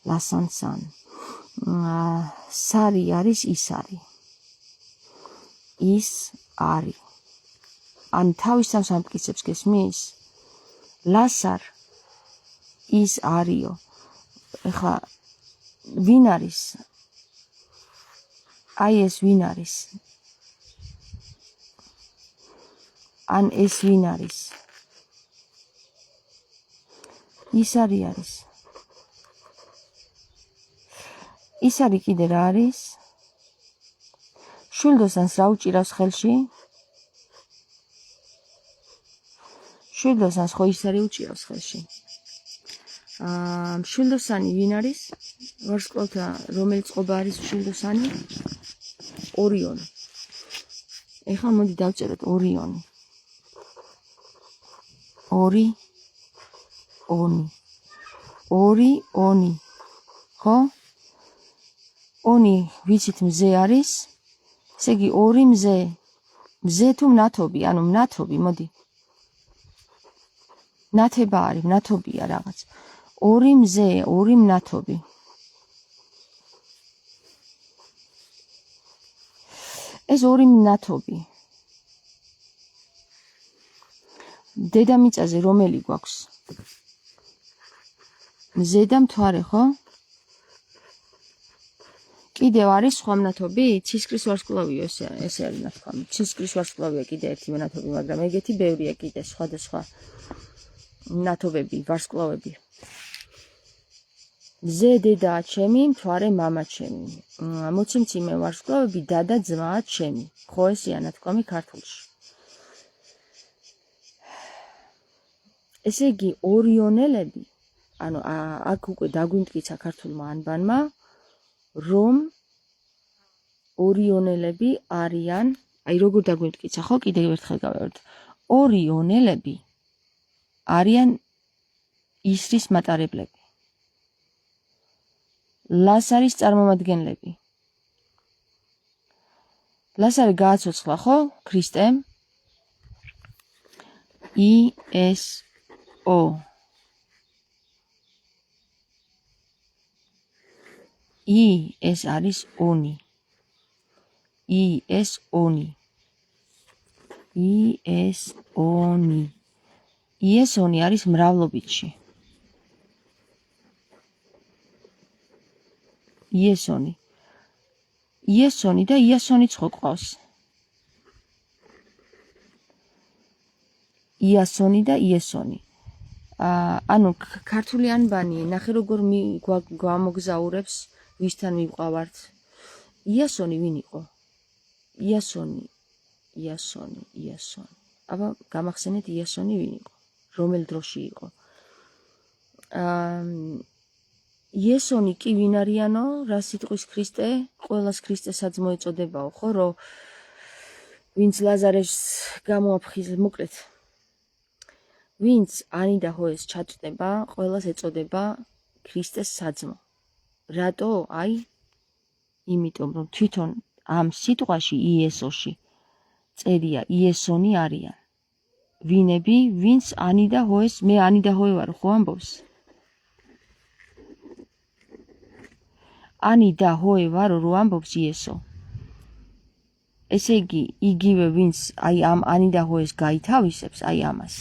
ლასან სან. სარი არის ის არის. ის არის. ან თავის თავს ამტკიცებს გესმის? ლასარ ის არისო. ეხლა ვინ არის? აი ეს ვინ არის? ან ეს ვინ არის? ის არის. ის არის კიდე რა არის? შვილდოსანს რა უჭირავს ხელში? შვილდოსანს ხო ის არის უჭირავს ხელში. შვილდოსანი ვინ არის? ვარსკვლავთა რომელიც წყობა არის შვილდოსანი? ორიონი. ეხლა მოდი დავწეროთ ორიონი. ორიონი. ხო? ონი ვიცით მზე არის? ესე იგი ორი მზე. მზე თუ მნათობი, ანუ მნათობი, მოდი. ნათება არის, მნათობია რაღაც. ორი მზე, ორი მნათობი. ეს ორი მნათობი. დედამიწაზე რომელი გვაქვს? მზე და მთვარე, ხო? კიდევ არის სხვა მნათობი? ცისკრის ვარსკვლავიო ესე არის ნათქვამი. ცისკრის ვარსკვლავია კიდე ერთი მნათობი, მაგრამ ეგეთი ბევრია კიდე სხვადასხვა მნათობები, ვარსკვლავები. ზე დედაა ჩემი, მთვარე მამა ჩემი. მოცემციმე ვარსკვლავები დადა ძმაა ჩემი. ხო ესეა ნათქვამი ქართულში. ესე იგი ორიონელები, ანუ აქ უკვე დაგვიმტკიცა ქართულმა ანბანმა, რომ ორიონელები არიან, აი როგორ დაგვიმტკიცა, ხო, კიდევ ერთხელ გავევარდ. ორიონელები არიან ისრის მატარებლები. ლასარის წარმომადგენლები. ლასარი გააცოცხლა, ხო, ქრისტემ? ISO. ეს არის ონი. ISONI. ISONI არის მრავლობითში. ISONI და IASONI-ც ხო ყავს. IASONI და ISONI. ანუ ქართული ანბანი ნახე როგორ გვამოგზაურებს ვისთან მივყავართ. IASONI ვინ იყო? IASONI. აბა გამახსენეთ IASONI ვინ იყო? რომელ დროში იყო? IASONI კი ვინ არიანო? რა სიტყვის ქრისტე? ყველას ქრისტესაც მოეწოდებაო, ხო, რომ ვინც ლაზარეს გამოაფხიზა, მოკლედ. ვინც ანი და ჰოეს ჩაწვდება, ყველას ეწოდება ქრისტეს საძმო. რატო? აი, იმიტომ რომ თვითონ ამ სიტყვაში ISO-ში წერია ISONI არიან. ვინები, ვინც ანი და ჰოეს, მე ანი და ჰოე ვარ, ხო ამბობს? ანი და ჰოე ვარო, რო ამბობს ISO. ესე იგი, იგივე ვინც აი ამ ანი და ჰოეს გაითავისებს, აი ამას.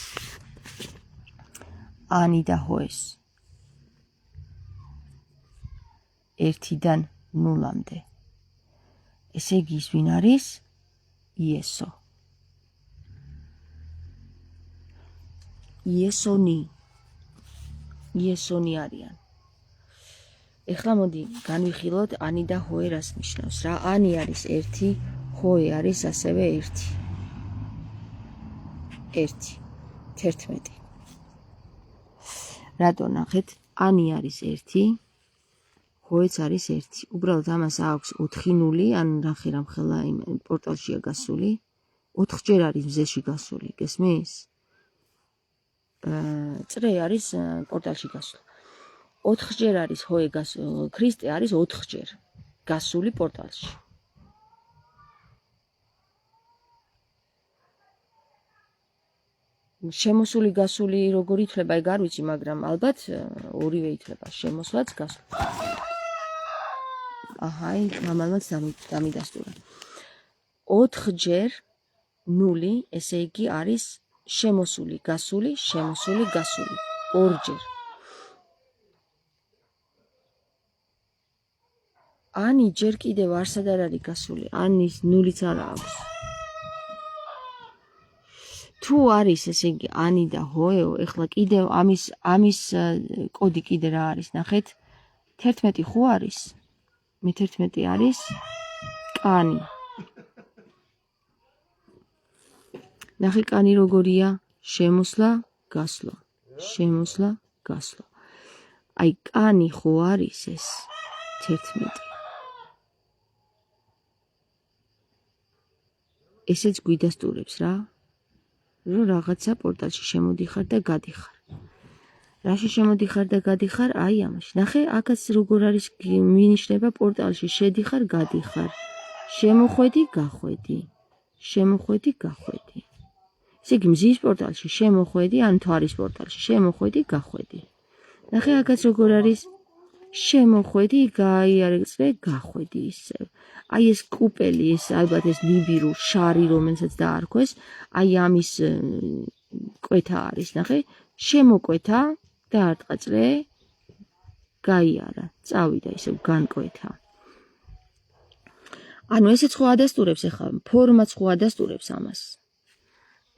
ანი და ჰოეს. 1-დან 0-მდე. ესე იგი ის ვინ არის? ISO. ISONI არიან. ეხლა მოდი განვიხილოთ ანი და ჰოე რას ნიშნავს. რა ანი არის 1, ჰოე არის ასევე 1. 11. რატო ნახეთ? ანი არის 1, ჰოეც არის 1. უბრალოდ ამას აქვს 4 0, ანუ ნახე რამ ხელა იმ პორტალშია გასული. 4 ჯერ არის მზეში გასული, გესმის? წრე არის პორტალში გასული. 4 ჯერ არის ჰოე გასული, ქრისტე არის 4 ჯერ გასული პორტალში. შემოსული გასული როგორ ითვლება, ეგ არ ვიცი, მაგრამ ალბათ ორივე ითვლება, შემოსვლაც გასვლა. აი, მამალმაც დამიდასტურა. 4 ჯერ 0, ესე იგი არის შემოსული, გასული, შემოსული, გასული. 2 ჯერ. ანი ჯერ კიდევ არსად არ არის გასული, ანის 0-იც არ აქვს. თუ არის, ესე იგი, ანი და ჰოეო, ეხლა კიდევ ამის კოდი კიდე რა არის, ნახეთ? 11 ხო არის? მე 11 არის კანი. ნახე კანი როგორია? შემოსლა, გასვლა. შემოსლა, გასვლა. აი, კანი ხო არის ეს 11. ესეც გვიდასტურებს რა. რომ რაღაცა პორტალში შემოდიხარ და გადიხარ. რაში შემოდიხარ და გადიხარ? აი ამაში. ნახე, აქაც როგორ არის მინიშნება პორტალში შედიხარ, გადიხარ. შემოხვედი, გახვედი. შემოხვედი, გახვედი. ესე იგი მზის პორტალში შემოხვედი, ან მთვარის პორტალში შემოხვედი, გახვედი. ნახე, აქაც როგორ არის შემოხვედი, გაიარწრე, გახვედი ისევ. აი ეს კუპელი, ეს ალბათ ეს ნიბირო შარი, რომელსაც დაარქვეს, აი ამის კვეთა არის, ნახე, შემოკვეთა, დაარტყაწრე, გაიარა, წავიდა ისევ განკვეთა. ანუ ესეც ხო ადასტურებს ახლა, ფორმაც ხო ადასტურებს ამას.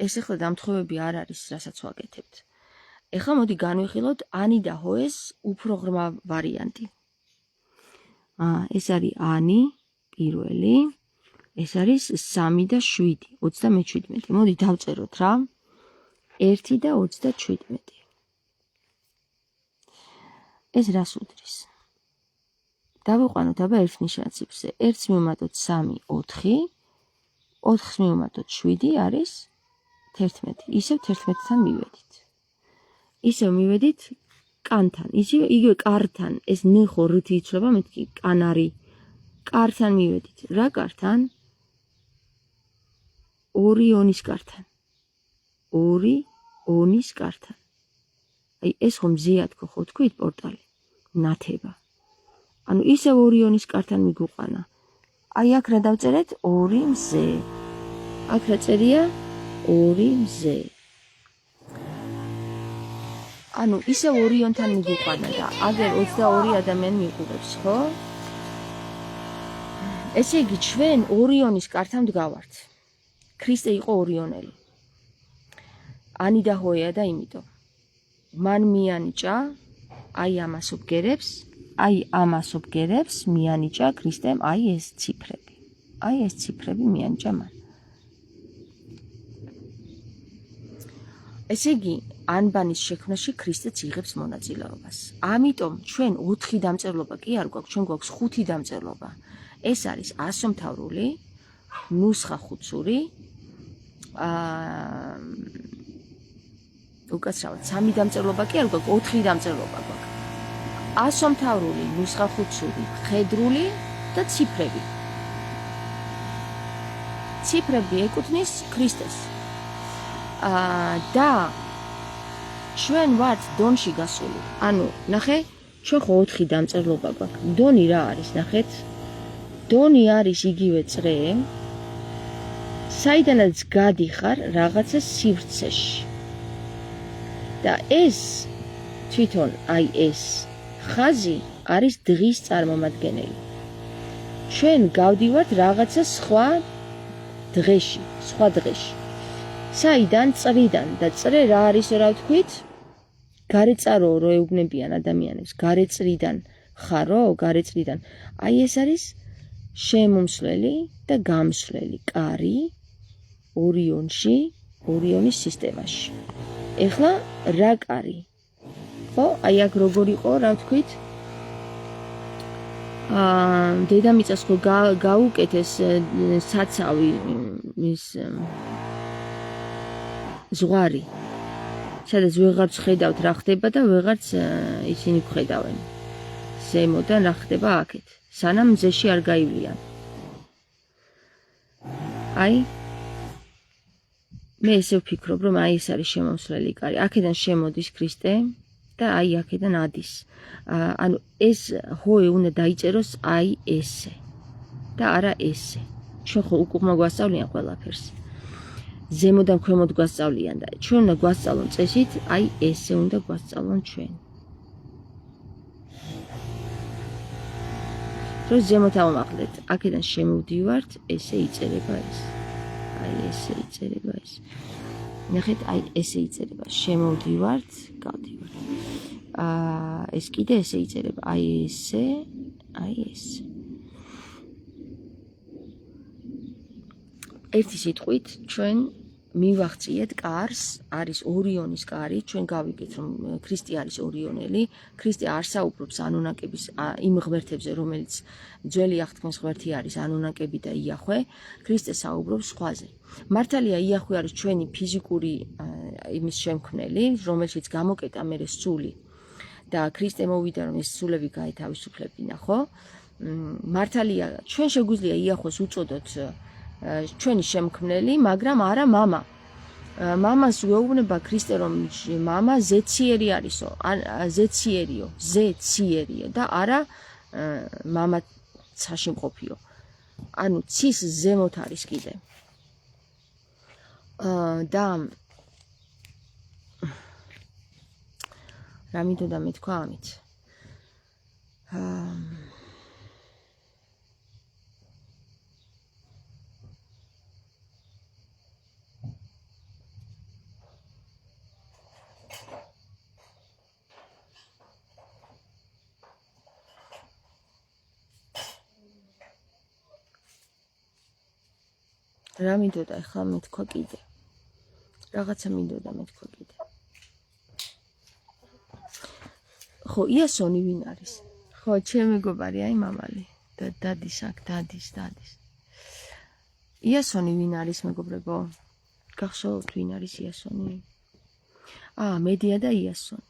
ეს ახლა დამთხოვები არ არის, რასაც ვაკეთებთ. ეხლა მოდი განვიხილოთ ანი და ჰოეს უფრო ღრმა ვარიანტი. ეს არის ანი პირველი, ეს არის 3 და 7, 37. მოდი დავწეროთ რა. 1 და 37. ეს რას უდრის? დავიყვანოთ აბა ერთნიშანციფზე. 1-ს მივუმატოთ 3, 4, 4-ს მივუმატოთ 7 არის 11. ისევ 11-თან მივედით. ისევ მივედით კანთან, იგივე კართან, ეს ნ ხო რითი იცვლება, მეთქი კანარი. კართან მივედით. რა კართან? ორიონის კართან. ორიონის კართან. აი ეს ხომ მზეა თქო, ხო თქვით პორტალი? ნათება. ანუ ისევ ორიონის კართან მიგუყანა. აი აქ რა დავწერეთ? 2 მზე. აქ რა წერია? 2 მზე. ანუ ისევ ორიონთან მიგუყანა და აგერ 22 ადამიანი მიყურებს, ხო? ესე იგი ჩვენ ორიონის კართან მდგავართ. ქრისტე იყო ორიონელი. ანი და ჰოეა და იმიტომ. მან მიანიჭა აი ამას ობგერებს მიანიჭა ქრისტემ აი ეს ციფრები. აი ეს ციფრები მიანიჭა მან. ესე იგი ანბანის შექმნაში ქრისტეც იღებს მონაწილეობას. ამიტომ ჩვენ 4 დამწერლობა კი არ გვაქვს, ჩვენ გვაქვს 5 დამწერლობა. ეს არის ასომთავრული, ნუსხა ხუცური, უკაცრავად 3 დამწერლობა კი არ გვაქვს, 4 დამწერლობა გვაქვს. ასომთავრული, ნუსხა ხუცური, ხედრული და ციფრები. ციფრები ეკუთვნის ქრისტეს. და ჩვენ ვართ დონში გასული. ანუ ნახე, ჩვენ ხო 4 დამწერლობა გვაქვს. დონი რა არის, ნახეთ? დონი არის იგივე წრე, საიდანაც გადიხარ რაღაცა სივრცეში. და ეს თვითონ აი ეს ხაზი არის დღის წარმომადგენელი. ჩვენ გავდივართ რაღაცა სხვა დღეში. საიდან? წრიდან. და წრე რა არისო, რა ვთქვით? გარეწაროო რო ეუბნებიან ადამიანებს, გარეწრიდან ხარო, გარეწრიდან. აი ეს არის შემომსვლელი და გამსვლელი კარი ორიონში, ორიონის სისტემაში. ეხლა რა კარი? ხო, აი აქ როგორ იყო, რა ვთქვით? დედამიწას ხო გაუკეთეს საცავი ის ზღვარი, სადაც ვეღარც ხედავთ რა ხდება და ვეღარც ისინი გხედავენ. ზემოდან რა ხდება აქეთ, სანამ მზეში არ გაივლიან. აი, მე ესე ვფიქრობ, რომ აი ეს არის შემომსვლელი კარი. აქედან შემოდის ქრისტე და აი აქედან ადის. ანუ ეს ჰოე უნდა დაიწეროს აი ესე და არა ესე. ჩვენ ხო უკუღმა გვასწავლიან ყველაფერს. ზემოდან ქვემოთ გვასწავლიან და ჩვენ უნდა გვასწავლონ წესით, აი ესე უნდა გვასწავლონ ჩვენ. რო ზემოთ ავამახლეთ, აქედან შემოვდივართ, ესე იწერება ეს. აი ესე იწერება ეს. ნახეთ, აი ესე იწერება. შემოვდივართ, გავდივართ. ეს კიდე ესე იწერება. აი ესე, აი ესე. ერთი სიტყვით ჩვენ მივახციეთ კარს, არის ორიონის კარი, ჩვენ გავიგეთ, რომ ქრისტე არის ორიონელი, ქრისტე არ საუბრობს ანუნაკების იმ ღმერთებზე, რომელიც ძველი აღთქმის ღმერთი არის ანუნაკები და იახვე, ქრისტე საუბრობს სხვაზე. მართალია იახვე არის ჩვენი ფიზიკური იმის შემქმნელი, რომელშიც გამოკეტა მერე სული და ქრისტე მოვიდა, რომ ეს სულები გაეთავისუფლებინა, ხო? მართალია, ჩვენ შეგვიძლია იახვეს უწოდოთ ჩვენი შემქმნელი, მაგრამ არა მამა. მამას გვეუბნება ქრისტე, რომ მამა ზეციერი არისო, ზეციერიო, ზეციერიო და არა მამა ცაში მყოფიო. ანუ ცის ზემოთ არის კიდე. და რა მინდოდა მეთქვა ამით? რა მინდოდა ახლა მეთქვა კიდე. Რაღაცა მინდოდა მეთქვა კიდე. ხო, იასონი ვინ არის? ხო, ჩემი მეგობარი, აი მამალი. დადის აქ, დადის. იასონი ვინ არის, მეგობრებო? გახსოვთ ვინ არის იასონი? მედია და იასონი.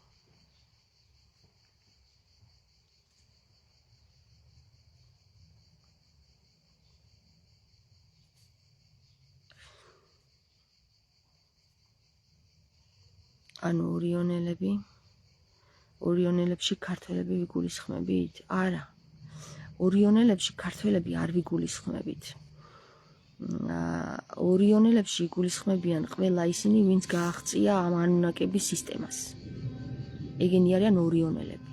ანუ ორიონელებში ქართველები ვიგულისხმებით? არა. ორიონელებში ქართველები არ ვიგულისხმებით. ორიონელებში იგულისხმებიან ყველა ისინი, ვინც გააღწია ამ ანუნაკების სისტემას. ეგენი არიან ორიონელები.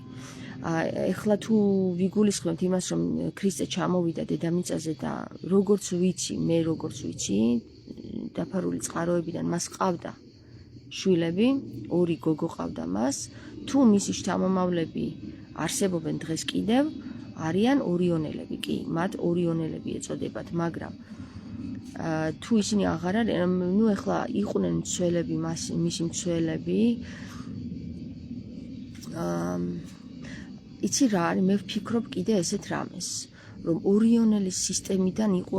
ეხლა თუ ვიგულისხმებთ იმას, რომ ქრისტე ჩამოვიდა დედამიწაზე და როგორც ვიცი, დაფარული წყაროებიდან მას ყავდა შვილები, 2 გოგო ყავდა მას, თუ მისი შთამომავლები არსებობენ დღეს კიდევ, არიან ორიონელები, კი, მათ ორიონელები ეწოდებათ, მაგრამ თუ ისინი აღარ არიან, ნუ ეხლა იყვნენ მცველები, მისი მცველები. იცი რა არის, მე ვფიქრობ კიდე ესეთ რამეს, რომ ორიონელის სისტემიდან იყო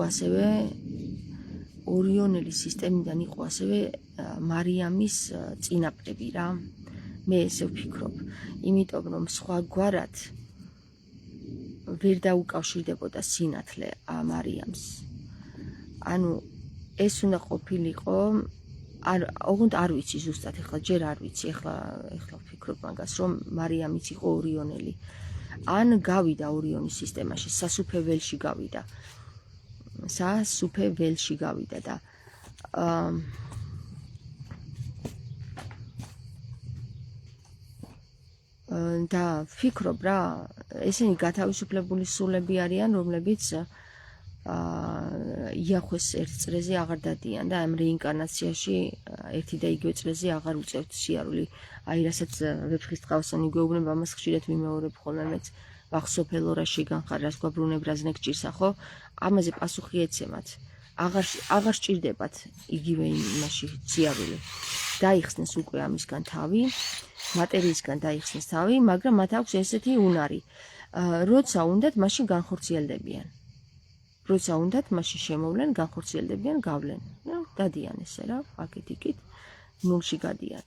ასევე მარიამის წინაპრები რა. მე ესე ვფიქრობ, იმიტომ რომ სხვაგვარად ვერ დაუკავშირდებოდა სინათლე მარიამს. ანუ ეს უნდა ყოფილიყო, ოღონდ არ ვიცი ზუსტად, ეხლა ჯერ არ ვიცი, ეხლა ვფიქრობ მაგას, რომ მარიამიც იყო ორიონელი. ან გავიდა ორიონის სისტემაში, სასუფე ველში გავიდა და ვფიქრობ რა, ესენი გათავისუფლებული სულები არიან, რომლებიც იახვეს ერთ წრეზე აღარ დადიან და ამ რეინკარნაციაში ერთი და იგივე წრეზე აღარ უწევთ სიარული. აი, რასაც ვეფხისტყაოსანი გვეუბნება, ამას ხშირად ვიმეორებ ხოლმე მეც. ვახსოვ ელორა შეგანხარ, რას გვაბრუნებრაზნე გჭირს, ხო? ამაზე პასუხი ეცემათ. აღარ სჭირდებათ იგივე იმაში სიარული. დაიხსნეს უკვე ამისგან თავი, მატერიისგან დაიხსნეს თავი, მაგრამ მათ აქვს ესეთი უნარი. როცა უნდათ, მაშინ განხორციელდებიან. როცა უნდათ, მაშინ შემოვლენ, განხორციელდებიან, გავლენ. დადიან ესე რა, აქეთ-იქით, ნულში გადიან.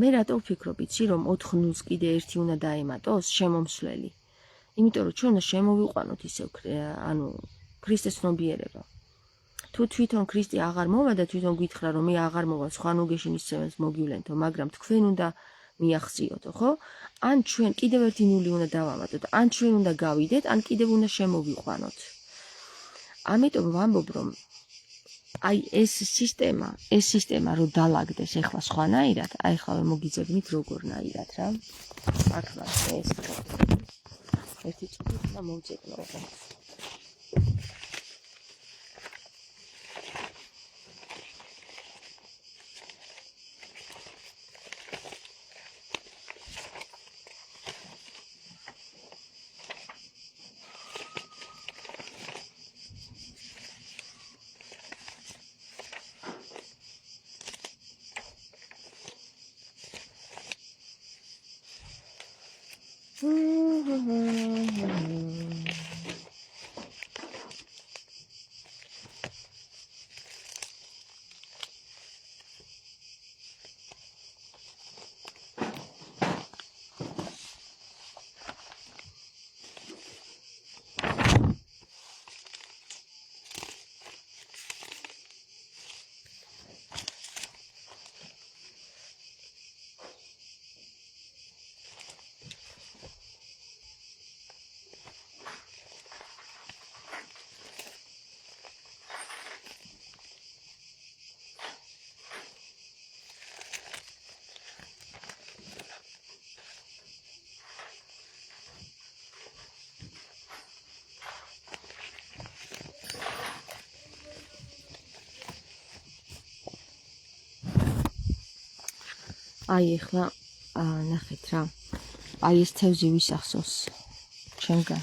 მე რატო ვფიქრობ, იცი, რომ 4 ნულს კიდე 1 უნდა დაემატოს, შემომსვლელი. იმიტომ რომ ჩვენ უნდა შემოვიყვანოთ ისევ, ანუ ქრისტეს ცნობიერება. თუ თვითონ ქრისტე აღარ მოვა და თვითონ გითხრა, რომ მე აღარ მოვა, სხვა ნუგეშინის ცემელს მოგივლენთო, მაგრამ თქვენ უნდა მიაღწიოთო, ხო? ან ჩვენ კიდევ 1 ნული უნდა დავამატოთ, ან ჩვენ უნდა გავიდეთ, ან კიდევ უნდა შემოვიყვანოთ. ამიტომ ვამბობ, რომ აი ეს სისტემა რო დალაგდეს ეხლა სხვანაირად, აი ხავე მოგიძებნით როგორნაირად რა. ახლა ეს ერთი წუთი და მოვძებნო. აი ახლა ნახეთ რა. აი ეს თევზი ვისახსოვს ჩემგან.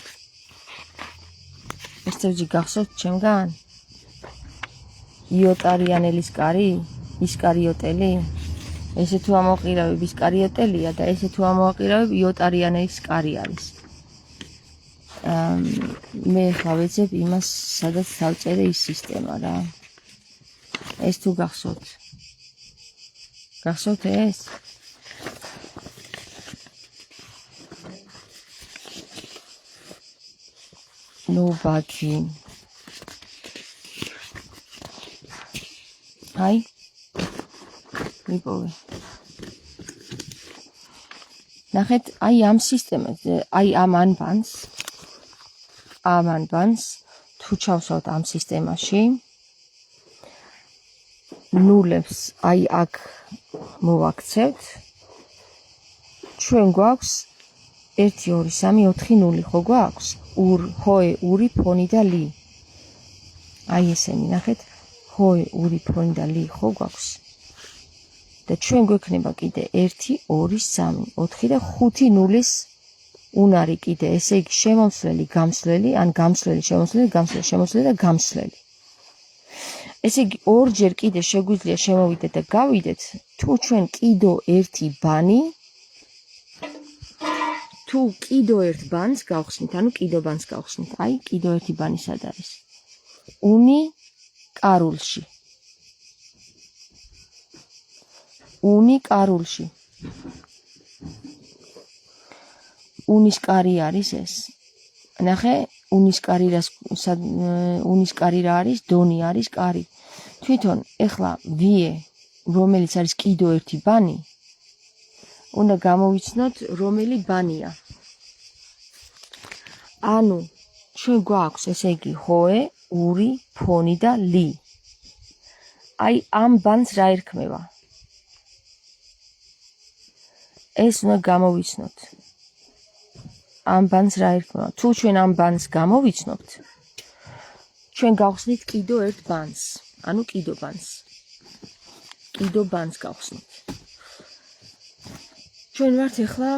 ეს თევზი გახსოვთ ჩემგან? იოტარიანელის კარი, ისკარიოტელი. ესე თუ ამოვაყირავებ ისკარიოტელია და ესე თუ ამოვაყირავებ იოტარიანელის კარი არის. მე ხა ვეძებ იმას, სადაც დავწერე ის სისტემა რა. ეს თუ გახსოვთ. გახსოვთ ეს? Nobody. Hi. მიპოვე. ნახეთ, აი ამ სისტემაზე, აი ამ ანბანს თუ ჩავსვათ ამ სისტემაში, ნულებს აი აქ მოვაქცევთ. ჩვენ გვაქვს 1 2 3 4 0 ხო გვაქვს? ჰოე, ური, ფონი და ალი. აი ესენი, ნახეთ, ჰოე, ური, ფონი და ალი ხო გვაქვს? და ჩვენ გვექნება კიდე 1 2 3 4 და 5 0-ის უნარი კიდე, ესე იგი შემომსვლელი, გამსვლელი, ან გამსვლელი, შემომსვლელი, გამსვლელი, შემომსვლელი და გამსვლელი. ესე იგი ორჯერ კიდე შეგვიძლია შემოვიდეთ და გავიდეთ, თუ ჩვენ კიდო 1 ბანი, თუ კიდო 1 ბანს გავხსნით, ანუ კიდო ბანს გავხსნით. აი, კიდო 1 ბანი სად არის? უნი კარულში. უნი კარულში. უნის კარი არის ეს. ნახე, უნის კარი რა არის? დონი არის კარი. თვითონ ეხლა ვიე, რომელიც არის კიდო 1 ბანი, უნდა გამოვიცნოთ, რომელი ბანია. ანუ, ჩვენ გვაქვს, ესე იგი, ჰოე, ური, ფონი და ალი. აი, ამ ბანს რა ერქმევა? ეს უნდა გამოვიცნოთ. ამ ბანს რა ერქმევა? თუ ჩვენ ამ ბანს გამოვიცნობთ, ჩვენ გავხსნით კიდო 1 ბანს, ანუ კიდო ბანს. კიდო ბანს გავხსნით. ჩვენ ვართ ეხლა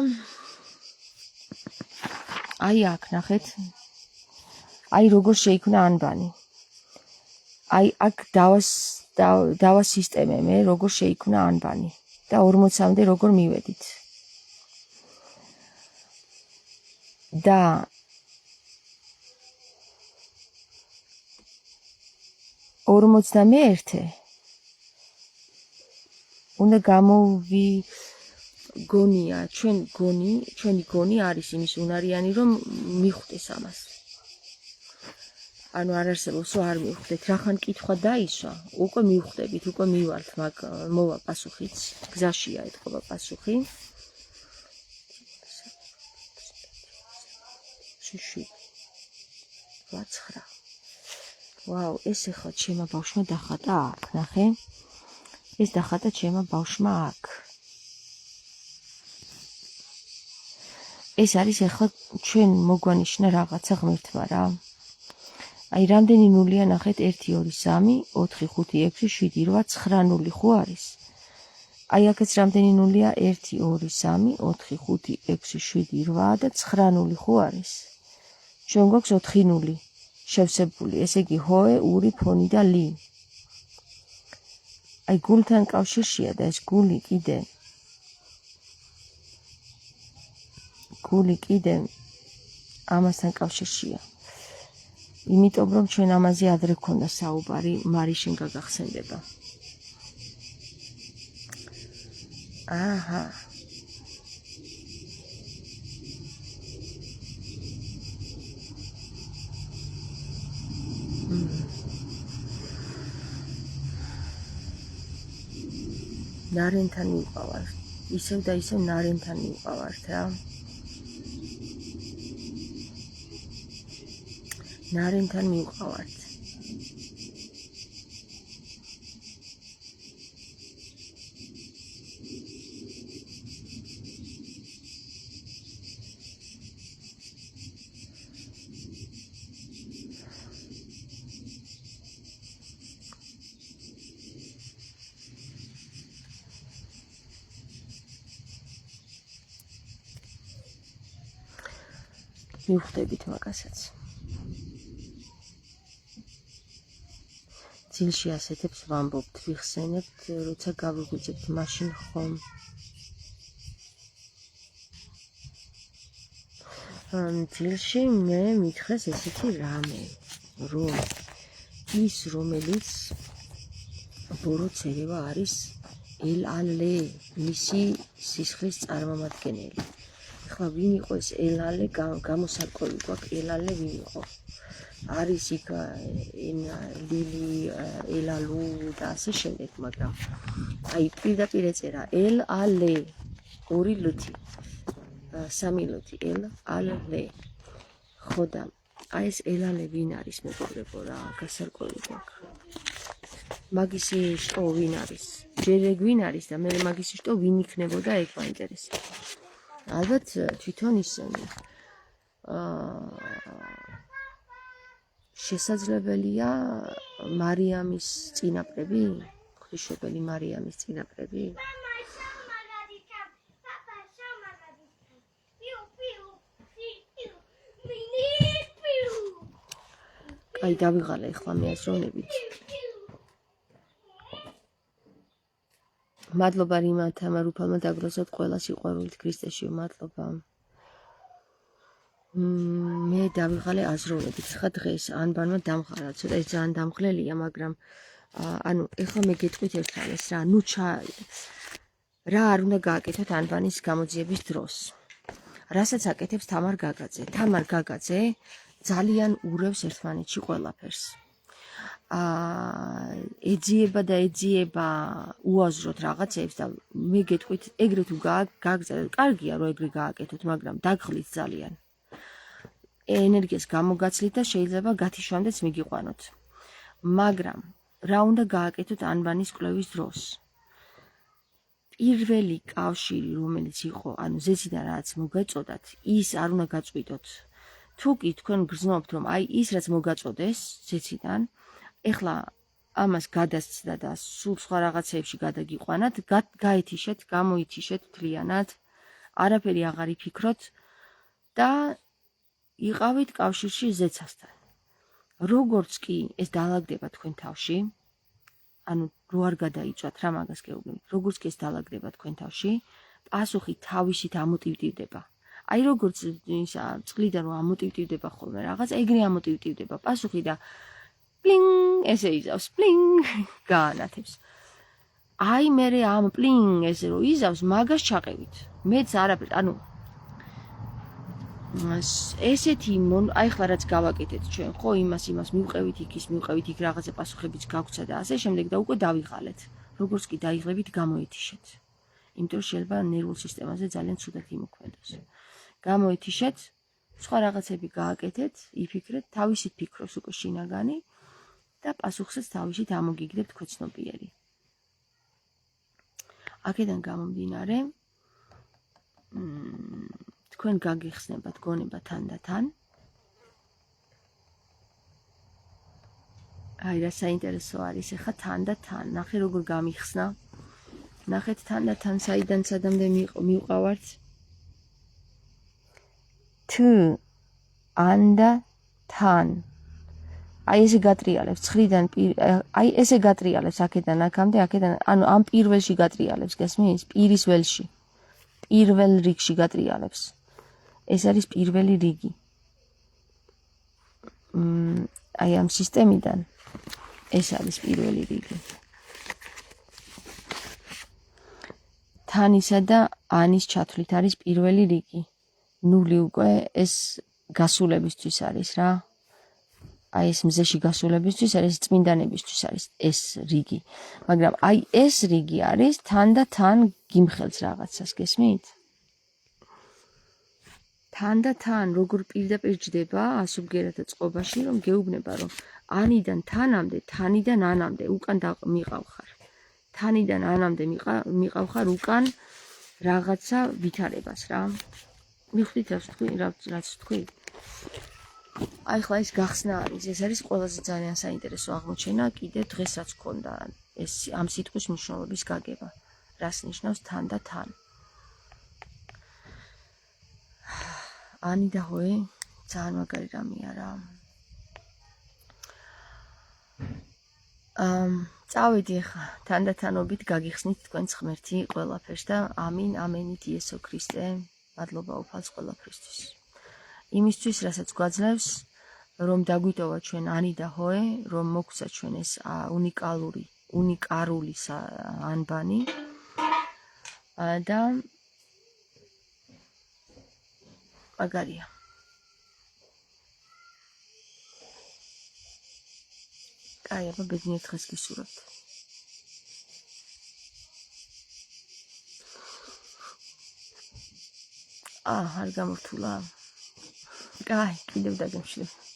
აი აქ, ნახეთ. აი როგორ შეიქმნა ანბანი. აი აქ დავასისტემე მე როგორ შეიქმნა ანბანი და 40-მდე როგორ მივედით. და ორმოცდამეერთე უნდა გამოვიგონია, ჩვენი გონი არის იმის უნარიანი, რომ მიხვდეს ამას. ანუ არ არსებობს, რომ არ მივხვდეთ, რახან კითხვა დაისვა, უკვე მივხვდებით, უკვე მივალთ, მოვა პასუხიც, გზაშია ეთქობა პასუხი. ვაცხრა. ვაუ, ეს ახლა ჩემმა ბავშვმა დახატა აქ, ნახე. ეს დახატა ჩემმა ბავშვმა აქ. ეს არის ახლა ჩვენ მოგვანიშნა რაღაცა ღმერთმა რა. აი, რამდენი ნულია ნახეთ? 1 2 3 4 5 6 7 8 9 0 ხო არის? აი, აქაც რამდენი ნულია? 1 2 3 4 5 6 7 8 და 9 0 ხო არის? ჩვენ გვაქვს 4 0 შევსებული, ესე იგი ჰოე, ური, ფონი და ალი. აი, გულთან კავშირშია და ეს გული კიდე ამასთან კავშირშია. იმიტომ რომ ჩვენ ამაზე ადრე გქონდა საუბარი, მარი შენ გაგახსენდება. აჰა. ნარენთან მივყავართ. ისევ და ისევ ნარენთან მივყავართ რა. ნარენთან მივყავართ. მივხვდებით მაგასაც. ძილში ასეთებს ვამბობთ, ვიხსენებთ, როცა გავიღვიძებთ მაშინ ხომ. ძილში მე მითხრეს ესეთი რამე, რომ ის რომელიც ბოროტ ერევა არის ელ-ალე, მისი სისხლის წარმომადგენელი. ეხლა ვინ იყო ეს ელ-ალე, გამოსარკვევი გვაქვს ელ-ალე ვინ იყო. არის იქ ლილი, ელ-ალუ და ასე შემდეგ, მაგრამ აი პირდაპირ ეწერა ელ-ალე, ორი ლუთი, სამი ლუთი, ელ-ალე. ხო და აი ეს ელ-ალე ვინ არის მეგობრებო რა, გასარკვევი გვაქვს. მაგისი შტო ვინ არის? ჯერ ეგ ვინ არის და მე მაგისი შტო ვინ იქნებოდა ეგ მაინტერესებს. ალბათ თვითონ ისინი. შესაძლებელია მარიამის წინაპრები, ღვთისმშობელი მარიამის წინაპრები. აი დავიღალე ახლა მე აზროვნებით. მადლობა რიმათა, მარუფალმა დაგროსოთ ყველა სიყვარულით ქრისტეში, მადლობა. მე დავიღალე აზროვნებით. ხა დღეს ანბანმა დამხარა, ცოტა ის ძალიან დამხლელია, მაგრამ ანუ ეხლა მე გეტყვით ერთმანეთს რა, ნუ რა არ უნდა გააკეთოთ ანბანის გამოძიების დროს. რასაც აკეთებს თამარ გაგაძე. თამარ გაგაძე ძალიან ურევს ერთმანეთში ყველაფერს. ეძიება და ეძიება უაზროდ რაღაცებს და მე გეტყვით ეგრე თუ გაგზავნეთ, კარგია რომ ეგრე გააკეთოთ, მაგრამ დაგხლით ძალიან. ენერგიას გამოგაცლით და შეიძლება გათიშვამდეც მიგიყვანოთ. მაგრამ რა უნდა გააკეთოთ ანბანის კვლევის დროს? პირველი კავშირი რომელიც იყო, ანუ ზეციდან რაც მოგაწოდათ, ის არ უნდა გაწყვიტოთ. თუ კი თქვენ გრძნობთ რომ აი ის რაც მოგაწოდეს ზეციდან, ეხლა ამას გადასცდა და სულ სხვა რაღაცეებში გადაგიყვანათ, გაეთიშეთ, გამოითიშეთ მთლიანად, არაფერი აღარ იფიქროთ და იყავით კავშირში ზეცასთან. როგორც კი ეს დაალაგდება თქვენ თავში, ანუ რო არ გადაიწვათ რა მაგას გეუბნებით, როგორც კი ეს დაალაგდება თქვენ თავში, პასუხი თავისით ამოტივტივდება. აი როგორც ისა წყლიდან რომ ამოტივტივდება ხოლმე რაღაც, ეგრე ამოტივტივდება პასუხი და პლინგ ესე იზავს, პლინგ გაანათებს. აი მე ამ პლინგ ესე რომ იზავს, მაგას ჩაყევით. მეც არაფერ, ანუ ესეთი აი ხლა რაც გავაკეთეთ ჩვენ, ხო, იმას მივყევით იქ, ის მივყევით იქ, რაღაცა პასუხებიც გაგვცა და ასე შემდეგ და უკვე დავიღალეთ. როგორც კი დაიღლებით, გამოეთიშეთ. იმიტომ შეიძლება ნერვულ სისტემაზე ძალიან ცუდად იმოქმედოს. გამოეთიშეთ, სხვა რაღაცები გააკეთეთ, იფიქრეთ, თავისით ფიქრობს უკვე შინაგანი და პასუხსაც თავისით ამოგიგდებთ ქვეცნობიერი. აქედან გამომდინარე, თქვენ გაგიხსნებათ გონება თან და თან. აი რა საინტერესო არის ახლა თან და თან. ნახე როგორ გამიხსნა. ნახეთ თან და თან საიდან სადამდე მივყავართ. თუ ან და თან. აი ესე გატრიალებს ცხრიდან აი ესე გატრიალებს აქედან აქამდე, აქედან ანუ ამ პირველში გატრიალებს, გესმის? პირის ველში. პირველ რიგში გატრიალებს. ეს არის პირველი რიგი. აი ამ სისტემიდან ეს არის პირველი რიგი. თანისა და ანის ჩათვლით არის პირველი რიგი. ნული უკვე ეს გასულებისთვის არის რა. აი ეს მზეში გასულებისთვის არის, წმინდანებისთვის არის ეს რიგი. მაგრამ აი ეს რიგი არის თან და თან გიმხელს რაღაცას, გესმით? თან და თან როგორ პირდაპირ ჯდება ასობგერათა წყობაში, რომ გეუბნება რომ ანიდან თანამდე, თანიდან ანამდე უკან მიყავხარ. თანიდან ანამდე მიყავხარ უკან რაღაცა ვითარებას რა. მიხვდით რაც თქვი? აი ხლა ეს გახსნა არის, ეს არის ყველაზე ძალიან საინტერესო აღმოჩენა, კიდე დღესაც გქონდა ეს ამ სიტყვის მნიშვნელობის გაგება. რას ნიშნავს თან და თან? ანი და ჰოე ძალიან მაგარი რამეა რა. წავიდი ახლა თანდათანობით გაგიხსნით თქვენს ღმერთი ყველაფერს და ამინ ამენით იესო ქრისტე მადლობა უფალს ყველაფრისთვის იმისთვის რასაც გვაძლევს რომ დაგვიტოვა ჩვენ ანი და ჰოე რომ მოგცა ჩვენ ეს უნიკალური ანბანი და მაგარია კაი აბა ბედნიერ დღეს გისურვებთ არ გამორთულა კაი კიდევ დაგემშვიდობ